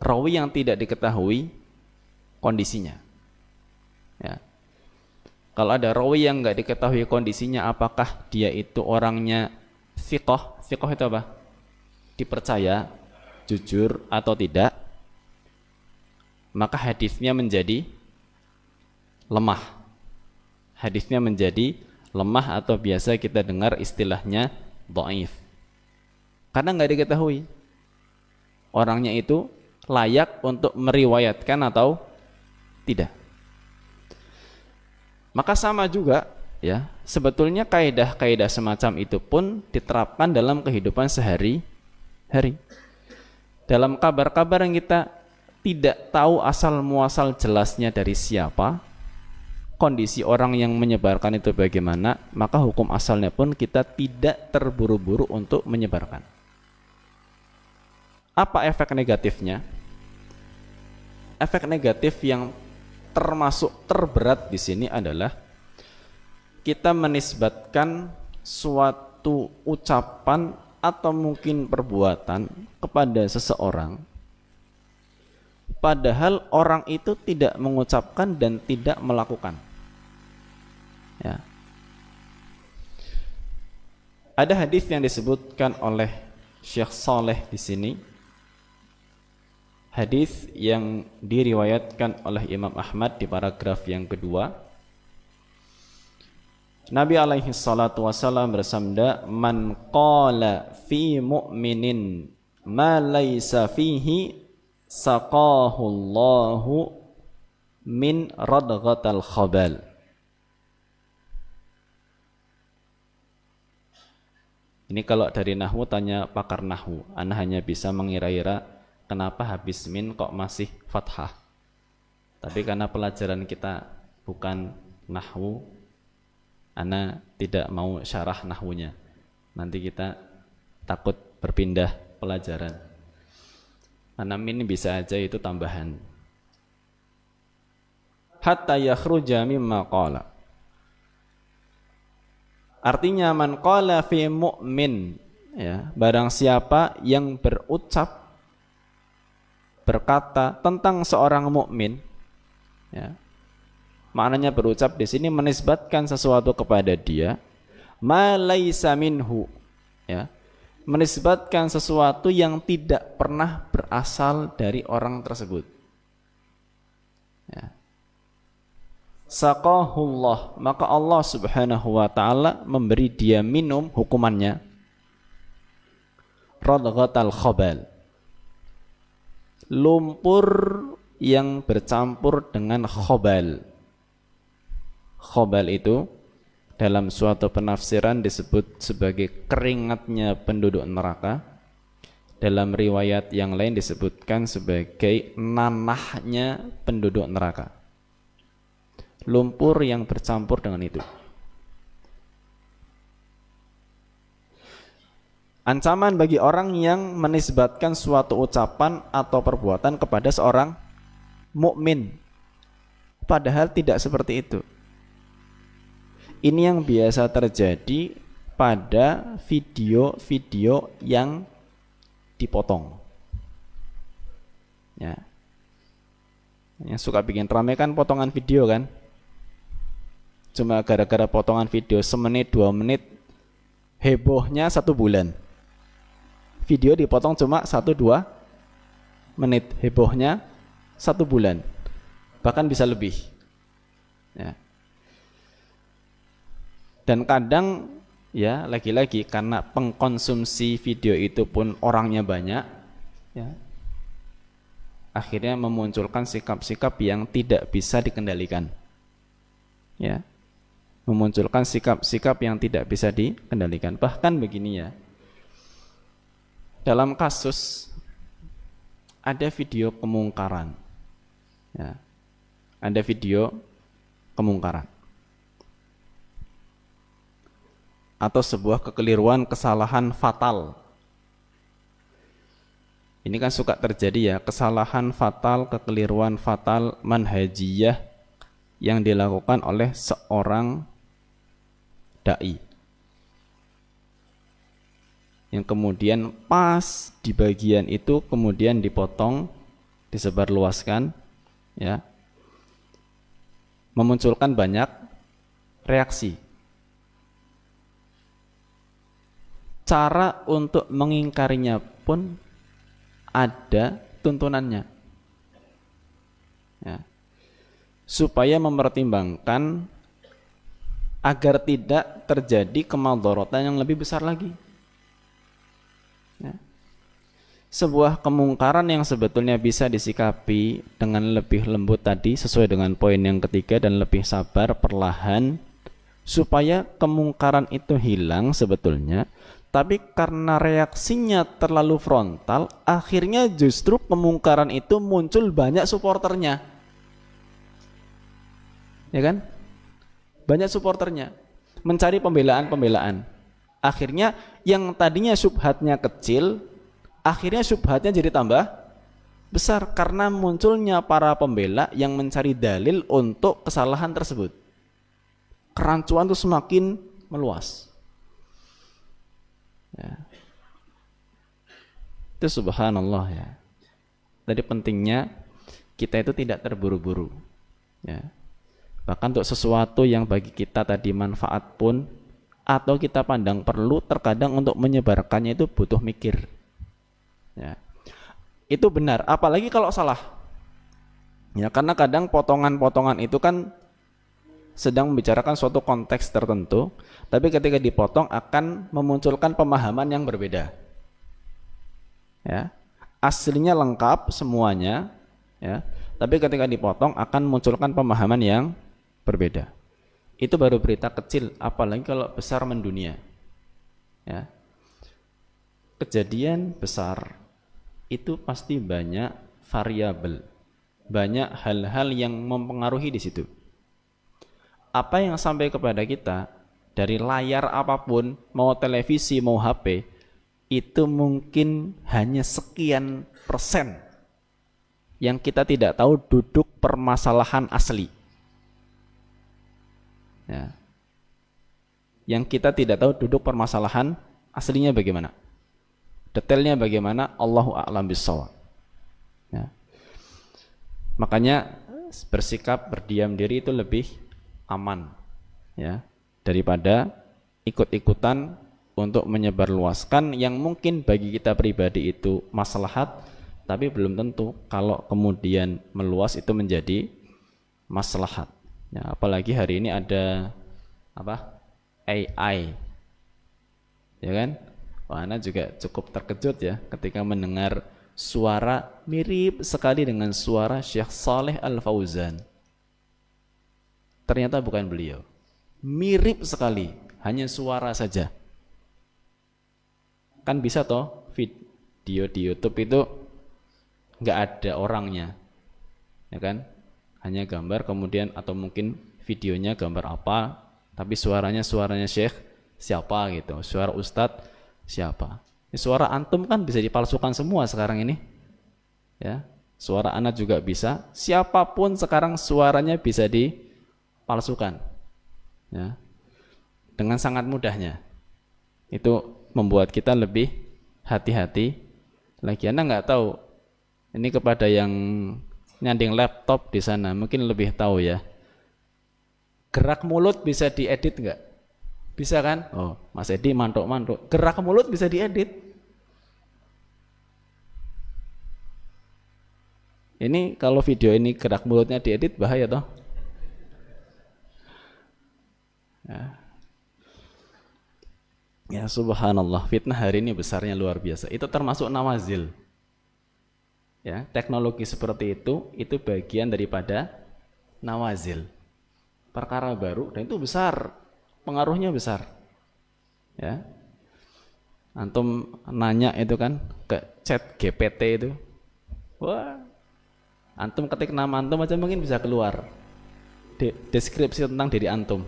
Rawi yang tidak diketahui kondisinya. Ya. Kalau ada rawi yang nggak diketahui kondisinya, apakah dia itu orangnya thiqah? Thiqah itu apa? Dipercaya, jujur atau tidak? Maka hadisnya menjadi lemah. Hadisnya menjadi lemah atau biasa kita dengar istilahnya dhaif. Karena nggak diketahui orangnya itu layak untuk meriwayatkan atau tidak. Maka sama juga ya, sebetulnya kaidah-kaidah semacam itu pun diterapkan dalam kehidupan sehari-hari. Dalam kabar-kabar yang kita tidak tahu asal muasal jelasnya dari siapa, kondisi orang yang menyebarkan itu bagaimana, maka hukum asalnya pun kita tidak terburu-buru untuk menyebarkan. Apa efek negatifnya? Efek negatif yang termasuk terberat di sini adalah kita menisbatkan suatu ucapan atau mungkin perbuatan kepada seseorang, padahal orang itu tidak mengucapkan dan tidak melakukan. Ya. Ada hadis yang disebutkan oleh Syekh Saleh di sini. Hadis yang diriwayatkan oleh Imam Ahmad di paragraf yang kedua. Nabi alaihi salatu wasallam bersabda, "Man qala fi mu'minin ma laysa fihi saqahu Allahu min radghatal khabal." Ini kalau dari nahwu tanya pakar nahwu. Ana hanya bisa mengira-ira kenapa habis min kok masih fathah. Tapi karena pelajaran kita bukan nahwu, ana tidak mau syarah nahwunya. Nanti kita takut berpindah pelajaran. Karena min bisa aja itu tambahan. hatta yakhruja mimma qala. Artinya man qala fi mu'min, ya, barang siapa yang berucap, berkata tentang seorang mukmin, ya. Maknanya berucap di sini menisbatkan sesuatu kepada dia, ma laisa minhu, ya. Menisbatkan sesuatu yang tidak pernah berasal dari orang tersebut. Ya. Saqahullah, maka Allah subhanahu wa ta'ala memberi dia minum hukumannya radghatal khabal, lumpur yang bercampur dengan khobal. Khobal itu dalam suatu penafsiran disebut sebagai keringatnya penduduk neraka. Dalam riwayat yang lain disebutkan sebagai nanahnya penduduk neraka. Lumpur yang bercampur dengan itu. Ancaman bagi orang yang menisbatkan suatu ucapan atau perbuatan kepada seorang mukmin, padahal tidak seperti itu. Ini yang biasa terjadi pada video-video yang dipotong. Ya. Yang suka bikin rame kan potongan video kan? Cuma gara-gara potongan video semenit 2 menit, hebohnya 1 bulan. Video dipotong cuma 1-2 menit, hebohnya 1 bulan, bahkan bisa lebih, ya. Dan kadang, ya, lagi-lagi karena pengkonsumsi video itu pun orangnya banyak, ya, akhirnya memunculkan sikap-sikap yang tidak bisa dikendalikan, ya. Memunculkan sikap-sikap yang tidak bisa dikendalikan. Bahkan begini, ya, dalam kasus ada video kemungkaran, ya, ada video kemungkaran atau sebuah kekeliruan, kesalahan fatal. Ini kan suka terjadi, ya, kesalahan fatal, kekeliruan fatal manhajiyah yang dilakukan oleh seorang dai, yang kemudian pas di bagian itu kemudian dipotong, disebarluaskan, ya, memunculkan banyak reaksi. Cara untuk mengingkarinya pun ada tuntunannya, ya, supaya mempertimbangkan agar tidak terjadi kemadharatan yang lebih besar lagi, ya. Sebuah kemungkaran yang sebetulnya bisa disikapi dengan lebih lembut tadi sesuai dengan poin yang ketiga, dan lebih sabar, perlahan, supaya kemungkaran itu hilang sebetulnya. Tapi karena reaksinya terlalu frontal, akhirnya justru kemungkaran itu muncul banyak supporternya, ya kan? Banyak supporternya mencari pembelaan-pembelaan. Akhirnya yang tadinya syubhatnya kecil, akhirnya syubhatnya jadi tambah besar karena munculnya para pembela yang mencari dalil untuk kesalahan tersebut. Kerancuan itu semakin meluas, ya. Itu subhanallah, ya. Jadi pentingnya kita itu tidak terburu-buru, ya. Bahkan untuk sesuatu yang bagi kita tadi manfaat pun, atau kita pandang perlu, terkadang untuk menyebarkannya itu butuh mikir, ya. Itu benar, apalagi kalau salah, ya, karena kadang potongan-potongan itu kan sedang membicarakan suatu konteks tertentu, tapi ketika dipotong akan memunculkan pemahaman yang berbeda, ya. Aslinya lengkap semuanya, ya, tapi ketika dipotong akan munculkan pemahaman yang berbeda. Itu baru berita kecil, apalagi kalau besar mendunia, ya. Kejadian besar itu pasti banyak variabel, banyak hal-hal yang mempengaruhi di situ. Apa yang sampai kepada kita dari layar apapun, mau televisi, mau HP, itu mungkin hanya sekian persen yang kita tidak tahu duduk permasalahan asli. Ya. Yang kita tidak tahu duduk permasalahan aslinya bagaimana, detailnya bagaimana, Allahu a'lam bissawab. Ya. Makanya bersikap berdiam diri itu lebih aman, ya, daripada ikut-ikutan untuk menyebarluaskan yang mungkin bagi kita pribadi itu maslahat, tapi belum tentu kalau kemudian meluas itu menjadi maslahat. Ya, apalagi hari ini ada apa? AI. Ya kan? Wah, Ana juga cukup terkejut ya ketika mendengar suara mirip sekali dengan suara Syekh Saleh Al-Fauzan. Ternyata bukan beliau. Mirip sekali, hanya suara saja. Kan bisa toh video di YouTube itu nggak ada orangnya, ya kan? Hanya gambar, kemudian atau mungkin videonya gambar apa, tapi suaranya Syekh siapa gitu, suara Ustadz siapa. Suara antum kan bisa dipalsukan semua sekarang ini, ya. Suara anak juga bisa, siapapun sekarang suaranya bisa dipalsukan, ya. Dengan sangat mudahnya. Itu membuat kita lebih hati-hati lagi. Anda nggak tahu, ini kepada yang nyanding laptop di sana mungkin lebih tahu ya. Gerak mulut bisa diedit nggak? Bisa kan? Oh, Mas Edi mantuk-mantuk. Gerak mulut bisa diedit. Ini kalau video ini gerak mulutnya diedit bahaya toh? Ya subhanallah, fitnah hari ini besarnya luar biasa. Itu termasuk nawazil. Ya, teknologi seperti itu bagian daripada nawazil. Perkara baru dan itu besar, pengaruhnya besar. Ya. Antum nanya itu kan ke chat GPT itu. Wah. Antum ketik nama antum aja mungkin bisa keluar deskripsi tentang diri antum.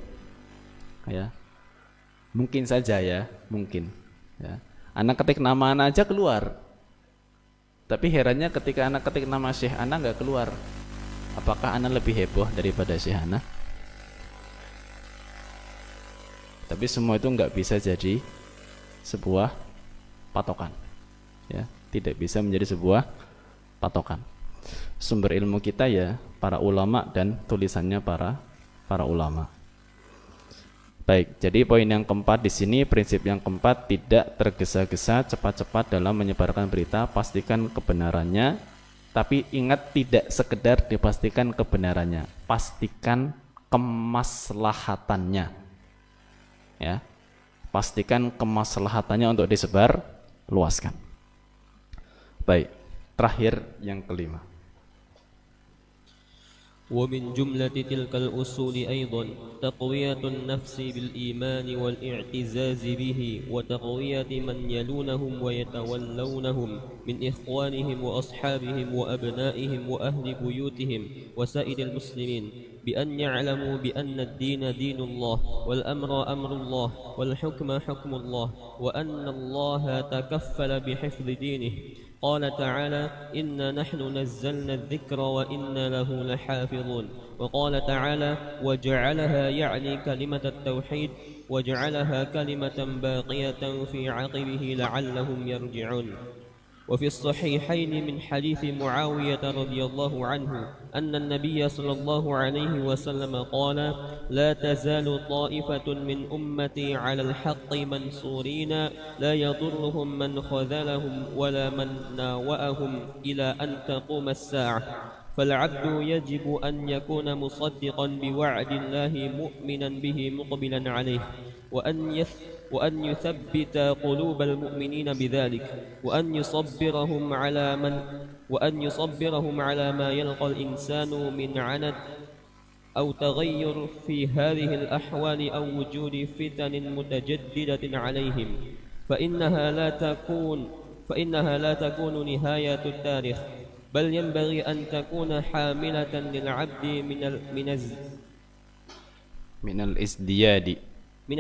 Ya. Mungkin saja ya, mungkin. Ya. Anak ketik nama anak aja keluar. Tapi herannya ketika anak ketik nama Syekh anak nggak keluar. Apakah anak lebih heboh daripada Syekh anak? Tapi semua itu nggak bisa jadi sebuah patokan. Ya, tidak bisa menjadi sebuah patokan. Sumber ilmu kita ya para ulama dan tulisannya para ulama. Baik, jadi poin yang keempat di sini, prinsip yang keempat, tidak tergesa-gesa cepat-cepat dalam menyebarkan berita, pastikan kebenarannya, tapi ingat tidak sekedar dipastikan kebenarannya, pastikan kemaslahatannya. Ya. Pastikan kemaslahatannya untuk disebar luaskan. Baik, terakhir yang kelima. ومن جملة تلك الأصول أيضا تقوية النفس بالإيمان والاعتزاز به وتقوية من يلونهم ويتولونهم من إخوانهم وأصحابهم وأبنائهم وأهل بيوتهم وسائر المسلمين بأن يعلموا بأن الدين دين الله والأمر أمر الله والحكم حكم الله وأن الله تكفل بحفظ دينه. قال تعالى إنا نحن نزلنا الذكر وإنا له لحافظون. وقال تعالى وجعلها يعني كلمة التوحيد وجعلها كلمة باقية في عقبه لعلهم يرجعون. وفي الصحيحين من حديث معاوية رضي الله عنه أن النبي صلى الله عليه وسلم قال لا تزال طائفة من أمتي على الحق منصورين لا يضرهم من خذلهم ولا من ناوأهم إلى أن تقوم الساعة. فالعبد يجب أن يكون مصدقا بوعد الله مؤمنا به مقبلا عليه وأن يثبت قلوب المؤمنين بذلك وأن يصبرهم على ما يلقى الإنسان من عنت أو تغير في هذه الأحوال أو وجود فتن متجددة عليهم فإنها لا تكون نهاية التاريخ بل ينبغي أن تكون حاملة للعبد من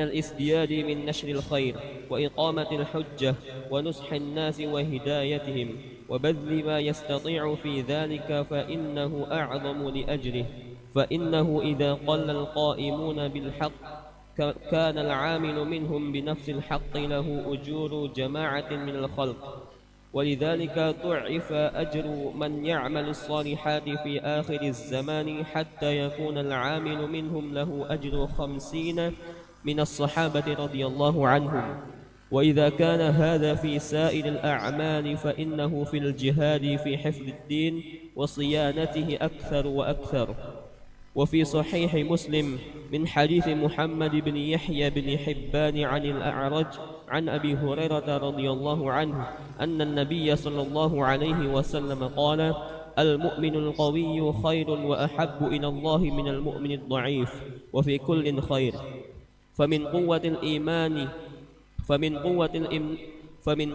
الازدياد من نشر الخير وإقامة الحجة ونصح الناس وهدايتهم وبذل ما يستطيع في ذلك فإنه أعظم لأجره فإنه إذا قل القائمون بالحق كان العامل منهم بنفس الحق له أجور جماعة من الخلق، ولذلك ضعف أجر من يعمل الصالحات في آخر الزمان حتى يكون العامل منهم له أجر 50 من الصحابة رضي الله عنهم. وإذا كان هذا في سائر الأعمال فإنه في الجهاد في حفظ الدين وصيانته أكثر وأكثر. وفي صحيح مسلم من حديث محمد بن يحيى بن حبان عن الأعرج عن أبي هريرة رضي الله عنه أن النبي صلى الله عليه وسلم قال: المؤمن القوي خير وأحب إلى الله من المؤمن الضعيف، وفي كل خير. فمن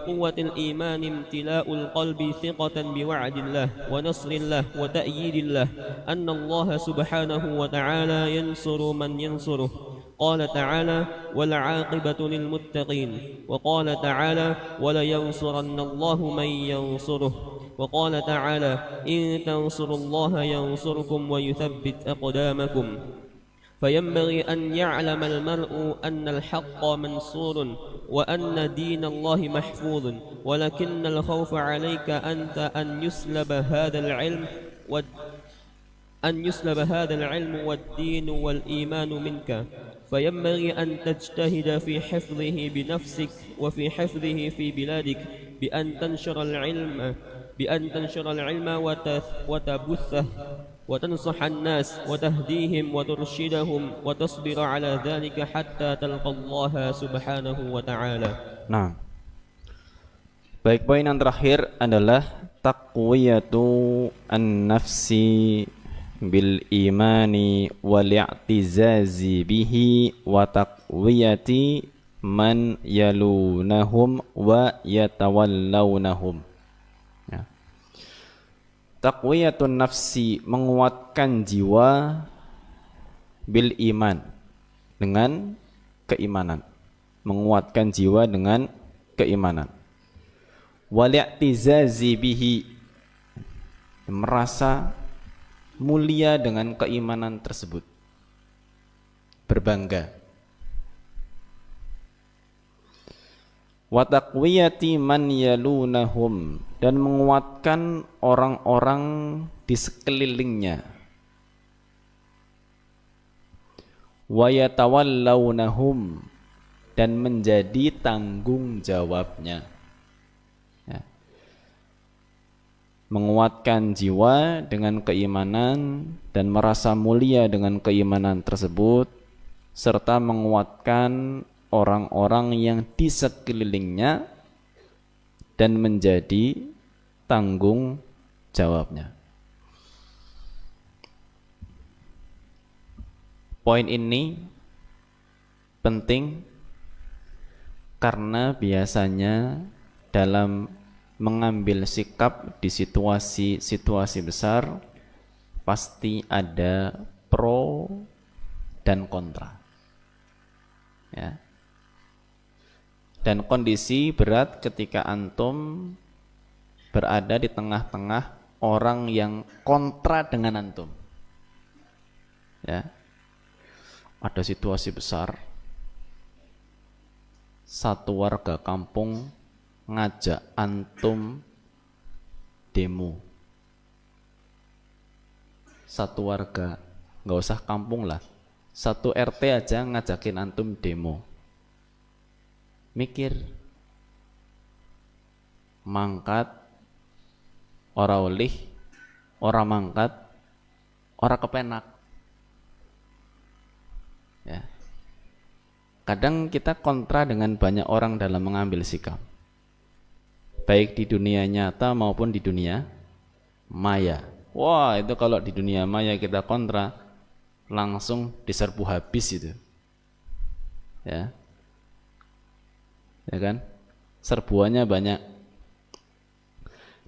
قوة الإيمان امتلاء القلب ثقة بوعد الله ونصر الله وتأييد الله، أن الله سبحانه وتعالى ينصر من ينصره. قال تعالى: والعاقبة للمتقين. وقال تعالى: ولينصرن الله من ينصره. وقال تعالى: إن تنصروا الله ينصركم ويثبت أقدامكم. فينبغي أن يعلم المرء أن الحق منصور وأن دين الله محفوظ، ولكن الخوف عليك أنت أن يسلب هذا العلم والدين والإيمان منك. فينبغي أن تجتهد في حفظه بنفسك وفي حفظه في بلادك بأن تنشر العلم وتبثه وتنصح الناس وتهديهم وترشدهم وتصبر على ذلك حتى تلقى الله سبحانه وتعالى. Nah, baik, poin yang terakhir adalah taqwiyatu an-nafsi bil imani wal i'tizazi bihi wa taqwiyati man yalunahum wa yatawallawnahum. Ya. Taqwiyatun nafsi, menguatkan jiwa, bil iman, dengan keimanan, menguatkan jiwa dengan keimanan. Wal i'tizazi bihi, merasa mulia dengan keimanan tersebut, berbangga. Wa taqwiyati man yalunahum, dan menguatkan orang-orang di sekelilingnya. Wa yatawallawnahum, dan menjadi tanggung jawabnya. Ya. Menguatkan jiwa dengan keimanan dan merasa mulia dengan keimanan tersebut, serta menguatkan orang-orang yang di sekelilingnya dan menjadi tanggung jawabnya. Poin ini penting karena biasanya dalam mengambil sikap di situasi besar pasti ada pro dan kontra. Ya. Dan kondisi berat ketika antum berada di tengah-tengah orang yang kontra dengan antum. Ya. Ada situasi besar, satu warga kampung ngajak antum demo. Satu warga, nggak usah kampung lah, satu RT aja ngajakin antum demo. Mikir, mangkat, ora olih, ora mangkat, ora kepenak. Ya. Kadang kita kontra dengan banyak orang dalam mengambil sikap, baik di dunia nyata maupun di dunia maya. Wah, itu kalau di dunia maya kita kontra, langsung diserbu habis itu. Ya. Ya kan? Serbuannya banyak.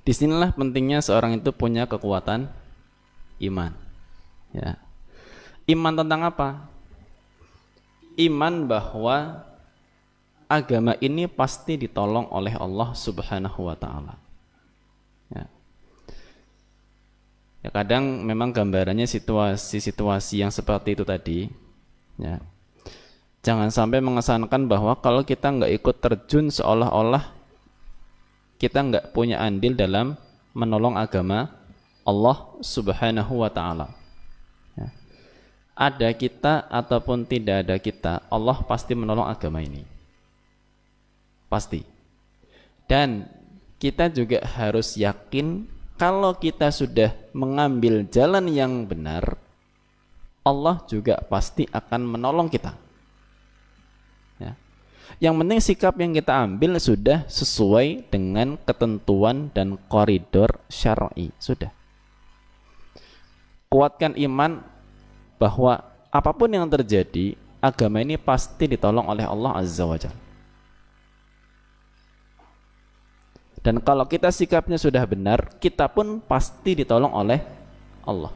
Disinilah pentingnya seorang itu punya kekuatan iman. Ya. Iman tentang apa? Iman bahwa agama ini pasti ditolong oleh Allah Subhanahu wa ta'ala. Ya. Ya, kadang memang gambarannya situasi-situasi yang seperti itu tadi. Ya. Jangan sampai mengesankan bahwa kalau kita nggak ikut terjun seolah-olah kita nggak punya andil dalam menolong agama Allah Subhanahu wa ta'ala. Ya. Ada kita ataupun tidak ada kita, Allah pasti menolong agama ini. Pasti. Dan kita juga harus yakin kalau kita sudah mengambil jalan yang benar, Allah juga pasti akan menolong kita. Ya. Yang penting sikap yang kita ambil sudah sesuai dengan ketentuan dan koridor syar'i. Sudah. Kuatkan iman bahwa apapun yang terjadi, agama ini pasti ditolong oleh Allah Azza wa Jalla. Dan kalau kita sikapnya sudah benar, kita pun pasti ditolong oleh Allah.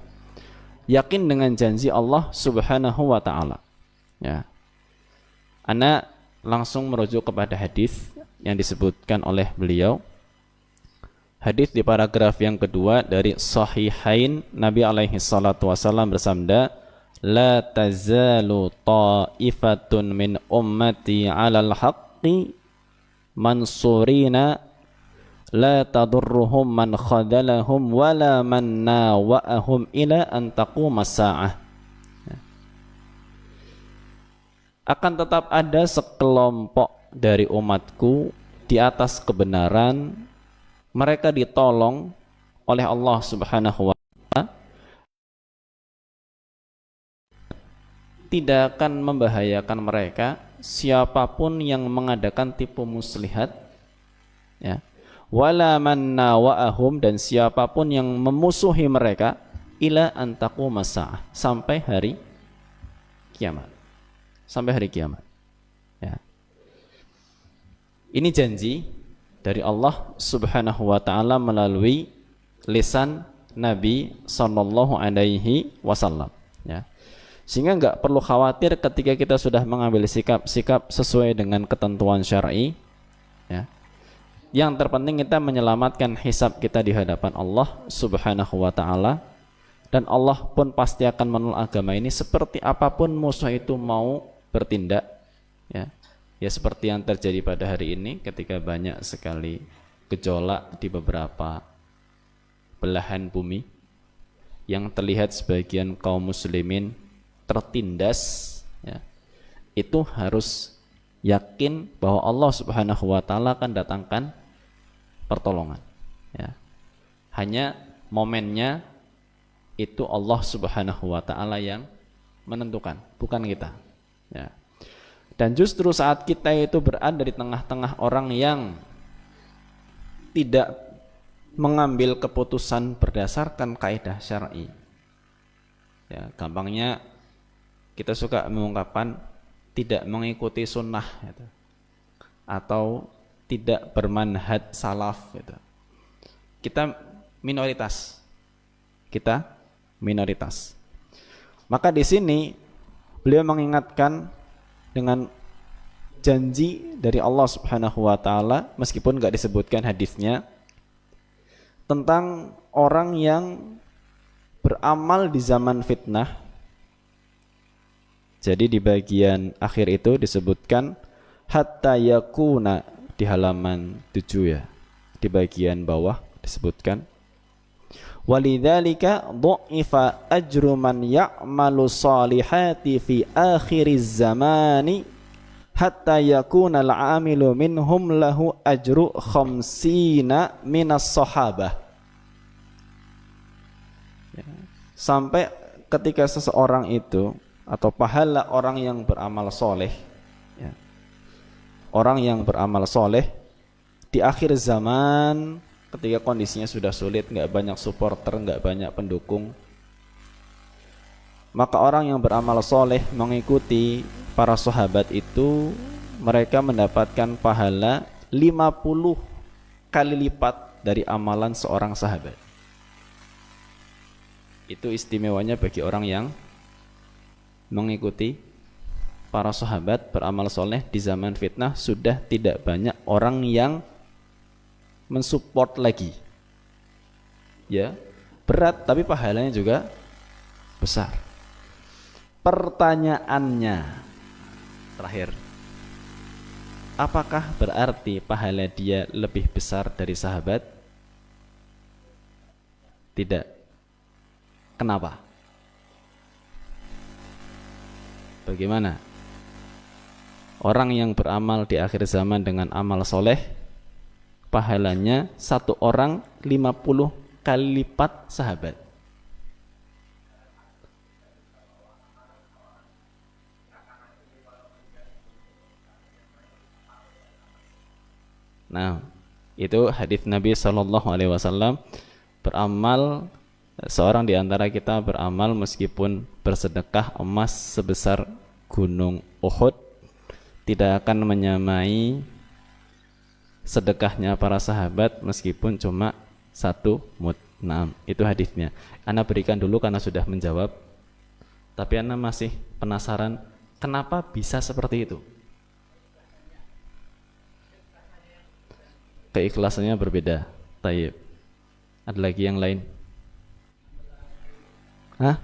Yakin dengan janji Allah Subhanahu wa ta'ala. Ya. Ana langsung merujuk kepada hadis yang disebutkan oleh beliau. Hadis di paragraf yang kedua dari Sahihain, Nabi alaihi salatu wasallam bersabda, "La tazalu ta'ifatun min ummati 'alal haqqi mansurina la tadurruhum man khadalahum wala man nawa'ahum ila an taqumas sa'ah." Akan tetap ada sekelompok dari umatku di atas kebenaran, mereka ditolong oleh Allah Subhanahu wa ta'ala, tidak akan membahayakan mereka siapapun yang mengadakan tipu muslihat, ya, wala man nawa'ahum, dan siapapun yang memusuhi mereka, ila antaku masa, sampai hari kiamat. Sampai hari kiamat. Ya. Ini janji dari Allah Subhanahu wa ta'ala melalui lisan Nabi sallallahu alaihi wasallam. Ya. Sehingga enggak perlu khawatir ketika kita sudah mengambil sikap sesuai dengan ketentuan syar'i. Ya. Yang terpenting kita menyelamatkan hisab kita di hadapan Allah Subhanahu wa ta'ala, dan Allah pun pasti akan menolong agama ini seperti apapun musuh itu mau bertindak. Ya. Ya seperti yang terjadi pada hari ini ketika banyak sekali gejolak di beberapa belahan bumi yang terlihat sebagian kaum muslimin tertindas, ya. Itu harus yakin bahwa Allah Subhanahu wa ta'ala akan datangkan pertolongan, ya. Hanya momennya itu Allah Subhanahu wa ta'ala yang menentukan, bukan kita, ya. Dan justru saat kita itu berada di tengah-tengah orang yang tidak mengambil keputusan berdasarkan kaidah syar'i, ya, gampangnya kita suka mengungkapkan tidak mengikuti sunnah, gitu, atau tidak bermanhaj salaf, gitu. Kita minoritas. Maka di sini beliau mengingatkan dengan janji dari Allah Subhanahu wa ta'ala, meskipun enggak disebutkan hadisnya, tentang orang yang beramal di zaman fitnah. Jadi di bagian akhir itu disebutkan hatta yakuna, di halaman 7, ya. Di bagian bawah disebutkan walidzalika dhu'ifa ajru man ya'malu salihati fi akhiriz zamani hatta yakuna al-'amilu minhum lahu ajru khamsina minas sahabah. Ya. Sampai ketika seseorang itu atau pahala orang yang beramal soleh, ya, orang yang beramal soleh di akhir zaman, ketika kondisinya sudah sulit, nggak banyak supporter, nggak banyak pendukung, maka orang yang beramal soleh mengikuti para sahabat itu, mereka mendapatkan pahala 50 kali lipat dari amalan seorang sahabat. Itu istimewanya bagi orang yang mengikuti para sahabat beramal soleh di zaman fitnah. Sudah tidak banyak orang yang mensupport lagi, ya, berat tapi pahalanya juga besar. Pertanyaannya terakhir, apakah berarti pahala dia lebih besar dari sahabat? Tidak. Kenapa? Bagaimana? Orang yang beramal di akhir zaman dengan amal soleh, pahalanya satu orang 50 kali lipat sahabat. Nah, itu hadis Nabi SAW, beramal, seorang di antara kita beramal meskipun bersedekah emas sebesar gunung Uhud tidak akan menyamai sedekahnya para sahabat meskipun cuma 1 mud. Nah, itu hadisnya. Ana berikan dulu karena sudah menjawab, tapi Ana masih penasaran kenapa bisa seperti itu. Keikhlasannya berbeda. Tayyib. Ada lagi yang lain? Hah?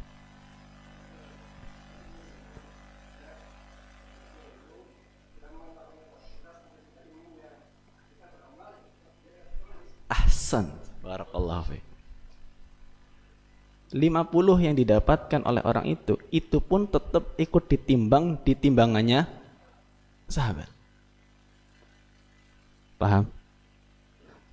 Ahsan. Barakallahu fiik. 50 yang didapatkan oleh orang itu pun tetap ikut ditimbang di timbangannya sahabat. Paham?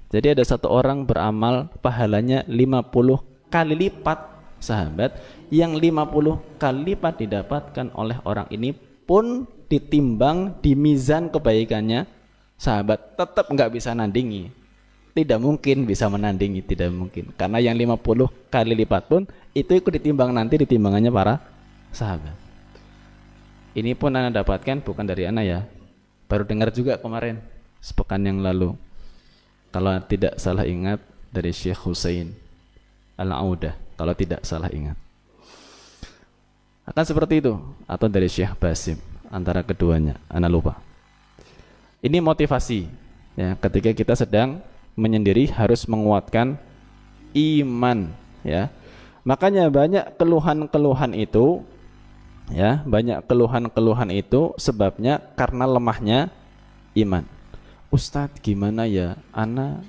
Jadi ada satu orang beramal pahalanya 50 kali lipat sahabat, yang 50 kali lipat didapatkan oleh orang ini pun ditimbang di mizan kebaikannya sahabat, tetap nggak bisa nandingi. Tidak mungkin bisa menandingi, tidak mungkin. Karena yang 50 kali lipat pun itu ikut ditimbang nanti di timbangannya para sahabat. Ini pun Anda dapatkan bukan dari Anda ya. Baru dengar juga kemarin, sepekan yang lalu. Kalau tidak salah ingat dari Syekh Husain Al-Audah, kalau tidak salah ingat. Akan seperti itu, atau dari Syekh Basim, antara keduanya, Anda lupa. Ini motivasi ya, ketika kita sedang menyendiri harus menguatkan iman ya. Makanya banyak keluhan-keluhan itu ya, banyak keluhan-keluhan itu sebabnya karena lemahnya iman. Ustadz gimana ya, ana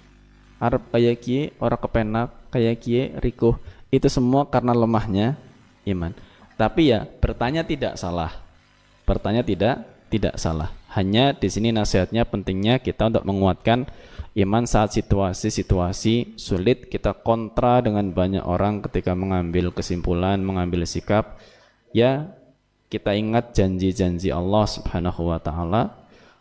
arep kayak kie, orang kepenak kayak kie, rikuh, itu semua karena lemahnya iman. Tapi ya bertanya tidak salah, bertanya tidak salah. Hanya di sini nasihatnya pentingnya kita untuk menguatkan iman saat situasi-situasi sulit. Kita kontra dengan banyak orang ketika mengambil kesimpulan, mengambil sikap. Ya kita ingat janji-janji Allah Subhanahu wa ta'ala.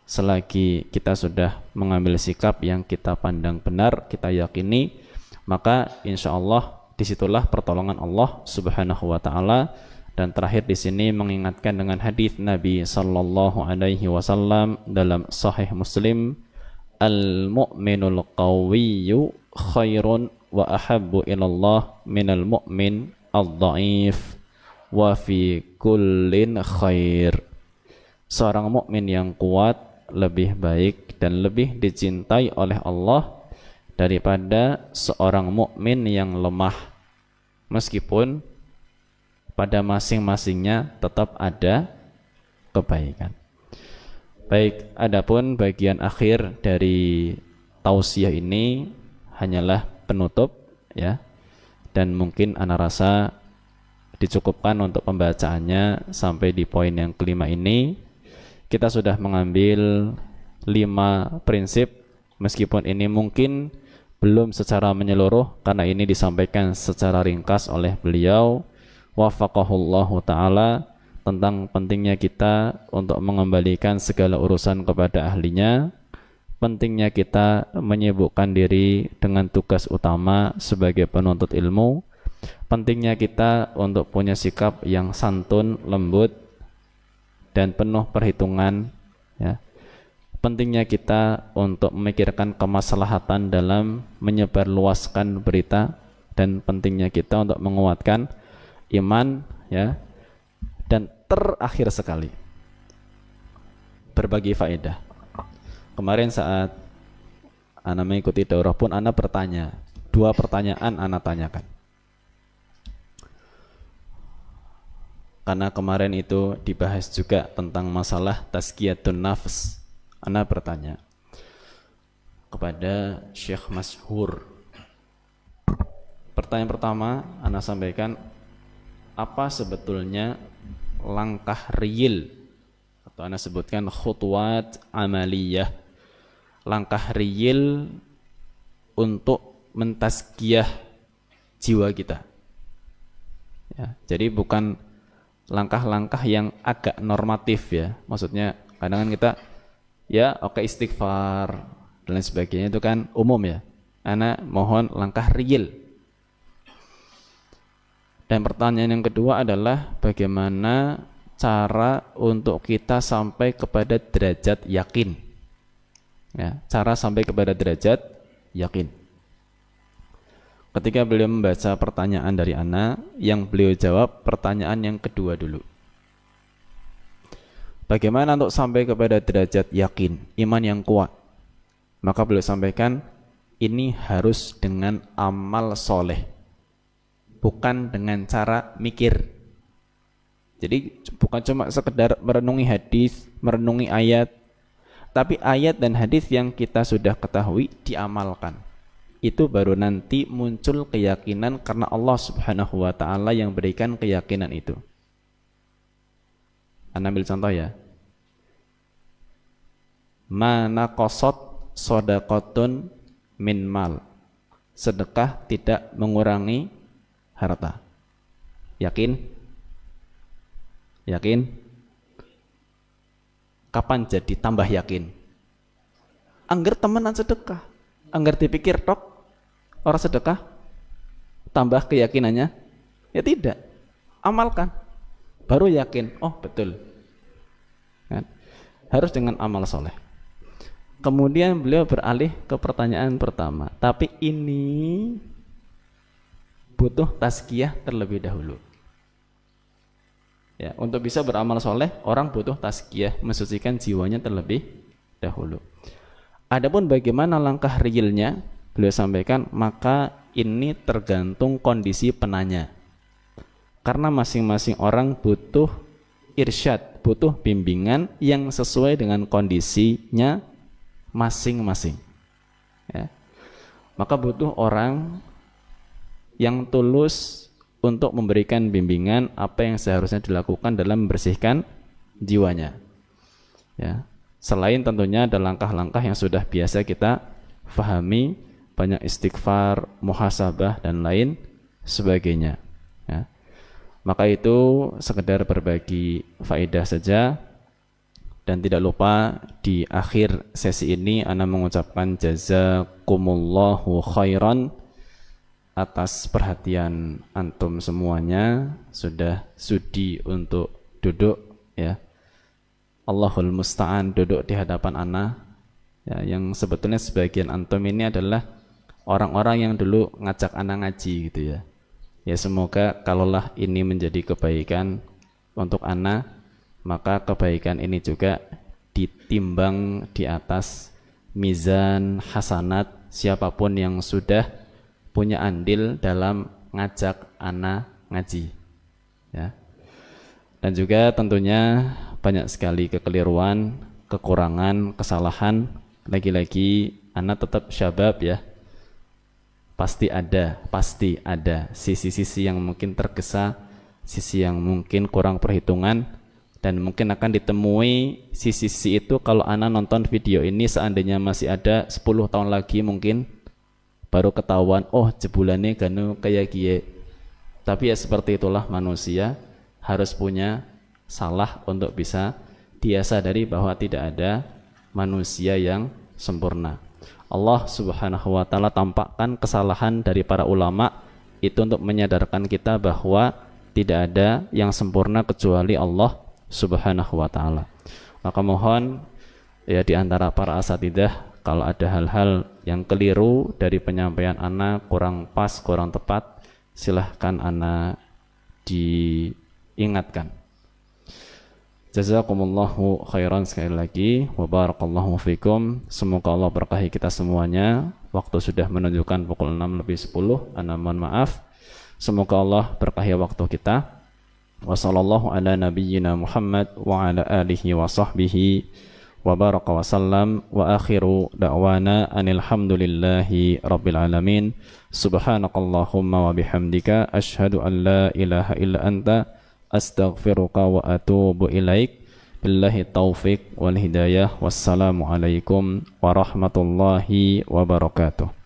Selagi kita sudah mengambil sikap yang kita pandang benar, kita yakini, maka insya Allah disitulah pertolongan Allah Subhanahu wa ta'ala. Dan terakhir di sini mengingatkan dengan hadis Nabi sallallahu alaihi wasallam dalam Sahih Muslim, al-mu'minul qawiyyu khairun wa ahabbu ilallah minal mu'min al-dha'if wa fi kullin khair. Seorang mukmin yang kuat lebih baik dan lebih dicintai oleh Allah daripada seorang mukmin yang lemah, meskipun pada masing-masingnya tetap ada kebaikan. Baik, adapun bagian akhir dari tausiah ini hanyalah penutup ya. Dan mungkin ana rasa dicukupkan untuk pembacaannya sampai di poin yang kelima ini. Kita sudah mengambil 5 prinsip, meskipun ini mungkin belum secara menyeluruh karena ini disampaikan secara ringkas oleh beliau wafaqahullahu ta'ala, tentang pentingnya kita untuk mengembalikan segala urusan kepada ahlinya, pentingnya kita menyibukkan diri dengan tugas utama sebagai penuntut ilmu, pentingnya kita untuk punya sikap yang santun, lembut dan penuh perhitungan ya. Pentingnya kita untuk memikirkan kemaslahatan dalam menyebarluaskan berita, dan pentingnya kita untuk menguatkan iman ya. Dan terakhir sekali, berbagi faedah. Kemarin saat ana mengikuti daurah pun ana bertanya, 2 pertanyaan ana tanyakan. karena kemarin itu dibahas juga tentang masalah tazkiyatun nafs. Ana bertanya kepada Syekh Masyhur. Pertanyaan pertama Ana sampaikan, apa sebetulnya langkah real atau Ana sebutkan khutuwat amaliyah, langkah real untuk mentazkiyah jiwa kita ya, jadi bukan langkah-langkah yang agak normatif ya, maksudnya kadang kan kita ya oke istighfar dan lain sebagainya itu kan umum ya. Ana mohon langkah real. Dan pertanyaan yang kedua adalah bagaimana cara untuk kita sampai kepada derajat yakin ya, cara sampai kepada derajat yakin. Ketika beliau membaca pertanyaan dari Ana, yang beliau jawab pertanyaan yang kedua dulu. Bagaimana untuk sampai kepada derajat yakin, iman yang kuat? Maka beliau sampaikan, ini harus dengan amal soleh, bukan dengan cara mikir. Jadi bukan cuma sekedar merenungi hadis, merenungi ayat, tapi ayat dan hadis yang kita sudah ketahui diamalkan. Itu baru nanti muncul keyakinan karena Allah Subhanahu wa ta'ala yang berikan keyakinan itu. Anda ambil contoh ya. Mana qasat shadaqatun min mal. Sedekah tidak mengurangi harta. Yakin? Yakin? Kapan jadi tambah yakin? Angger temenan sedekah. Angger dipikir tok orang sedekah tambah keyakinannya? Ya tidak. Amalkan. Baru yakin. Oh betul. Kan? Harus dengan amal soleh. Kemudian beliau beralih ke pertanyaan pertama. Tapi ini butuh tazkiyah terlebih dahulu. Ya, untuk bisa beramal soleh, orang butuh tazkiyah, mensucikan jiwanya terlebih dahulu. Adapun bagaimana langkah realnya, beliau sampaikan, maka ini tergantung kondisi penanya. Karena masing-masing orang butuh irsyad, butuh bimbingan yang sesuai dengan kondisinya masing-masing. Ya. Maka butuh orang yang tulus untuk memberikan bimbingan apa yang seharusnya dilakukan dalam membersihkan jiwanya. Ya. Selain tentunya ada langkah-langkah yang sudah biasa kita fahami, banyak istighfar, muhasabah dan lain sebagainya. Ya. Maka itu sekedar berbagi faedah saja, dan tidak lupa di akhir sesi ini ana mengucapkan jazakumullahu khairan atas perhatian antum semuanya, sudah sudi untuk duduk ya. Allahul musta'an, duduk di hadapan ana ya, yang sebetulnya sebagian antum ini adalah orang-orang yang dulu ngajak ana ngaji gitu ya. Ya semoga kalaulah ini menjadi kebaikan untuk ana, maka kebaikan ini juga ditimbang di atas mizan hasanat siapapun yang sudah punya andil dalam ngajak ana ngaji ya. Dan juga tentunya banyak sekali kekeliruan, kekurangan, kesalahan. Lagi-lagi ana tetap syabab ya. Pasti ada sisi-sisi yang mungkin tergesa, sisi yang mungkin kurang perhitungan, dan mungkin akan ditemui sisi-sisi itu kalau ana nonton video ini seandainya masih ada 10 tahun lagi mungkin baru ketahuan, oh jebulannya ganu kayak gie. Tapi ya seperti itulah manusia, harus punya salah untuk bisa dia sadari bahwa tidak ada manusia yang sempurna. Allah Subhanahu wa ta'ala tampakkan kesalahan dari para ulama itu untuk menyadarkan kita bahwa tidak ada yang sempurna kecuali Allah Subhanahu wa ta'ala. Maka mohon ya di antara para asatidah, kalau ada hal-hal yang keliru dari penyampaian ana, kurang pas, kurang tepat, silahkan ana diingatkan. Jazakumullahu khairan sekali lagi, wa barakallahu fikum. Semoga Allah berkahi kita semuanya. Waktu sudah menunjukkan pukul 6 lebih 10. Ana mohon maaf. Semoga Allah berkahi waktu kita. Wa sallallahu ala nabiyyina Muhammad wa ala alihi wa sahbihi wa baraka wa sallam. Wa akhiru da'wana anil hamdulillahi rabbil alamin. Subhanakallahumma wa bihamdika asyhadu an la ilaha illa anta astaghfiruka wa atubu ilaik. Billahi taufiq wal hidayah. Wassalamu alaikum warahmatullahi wabarakatuh.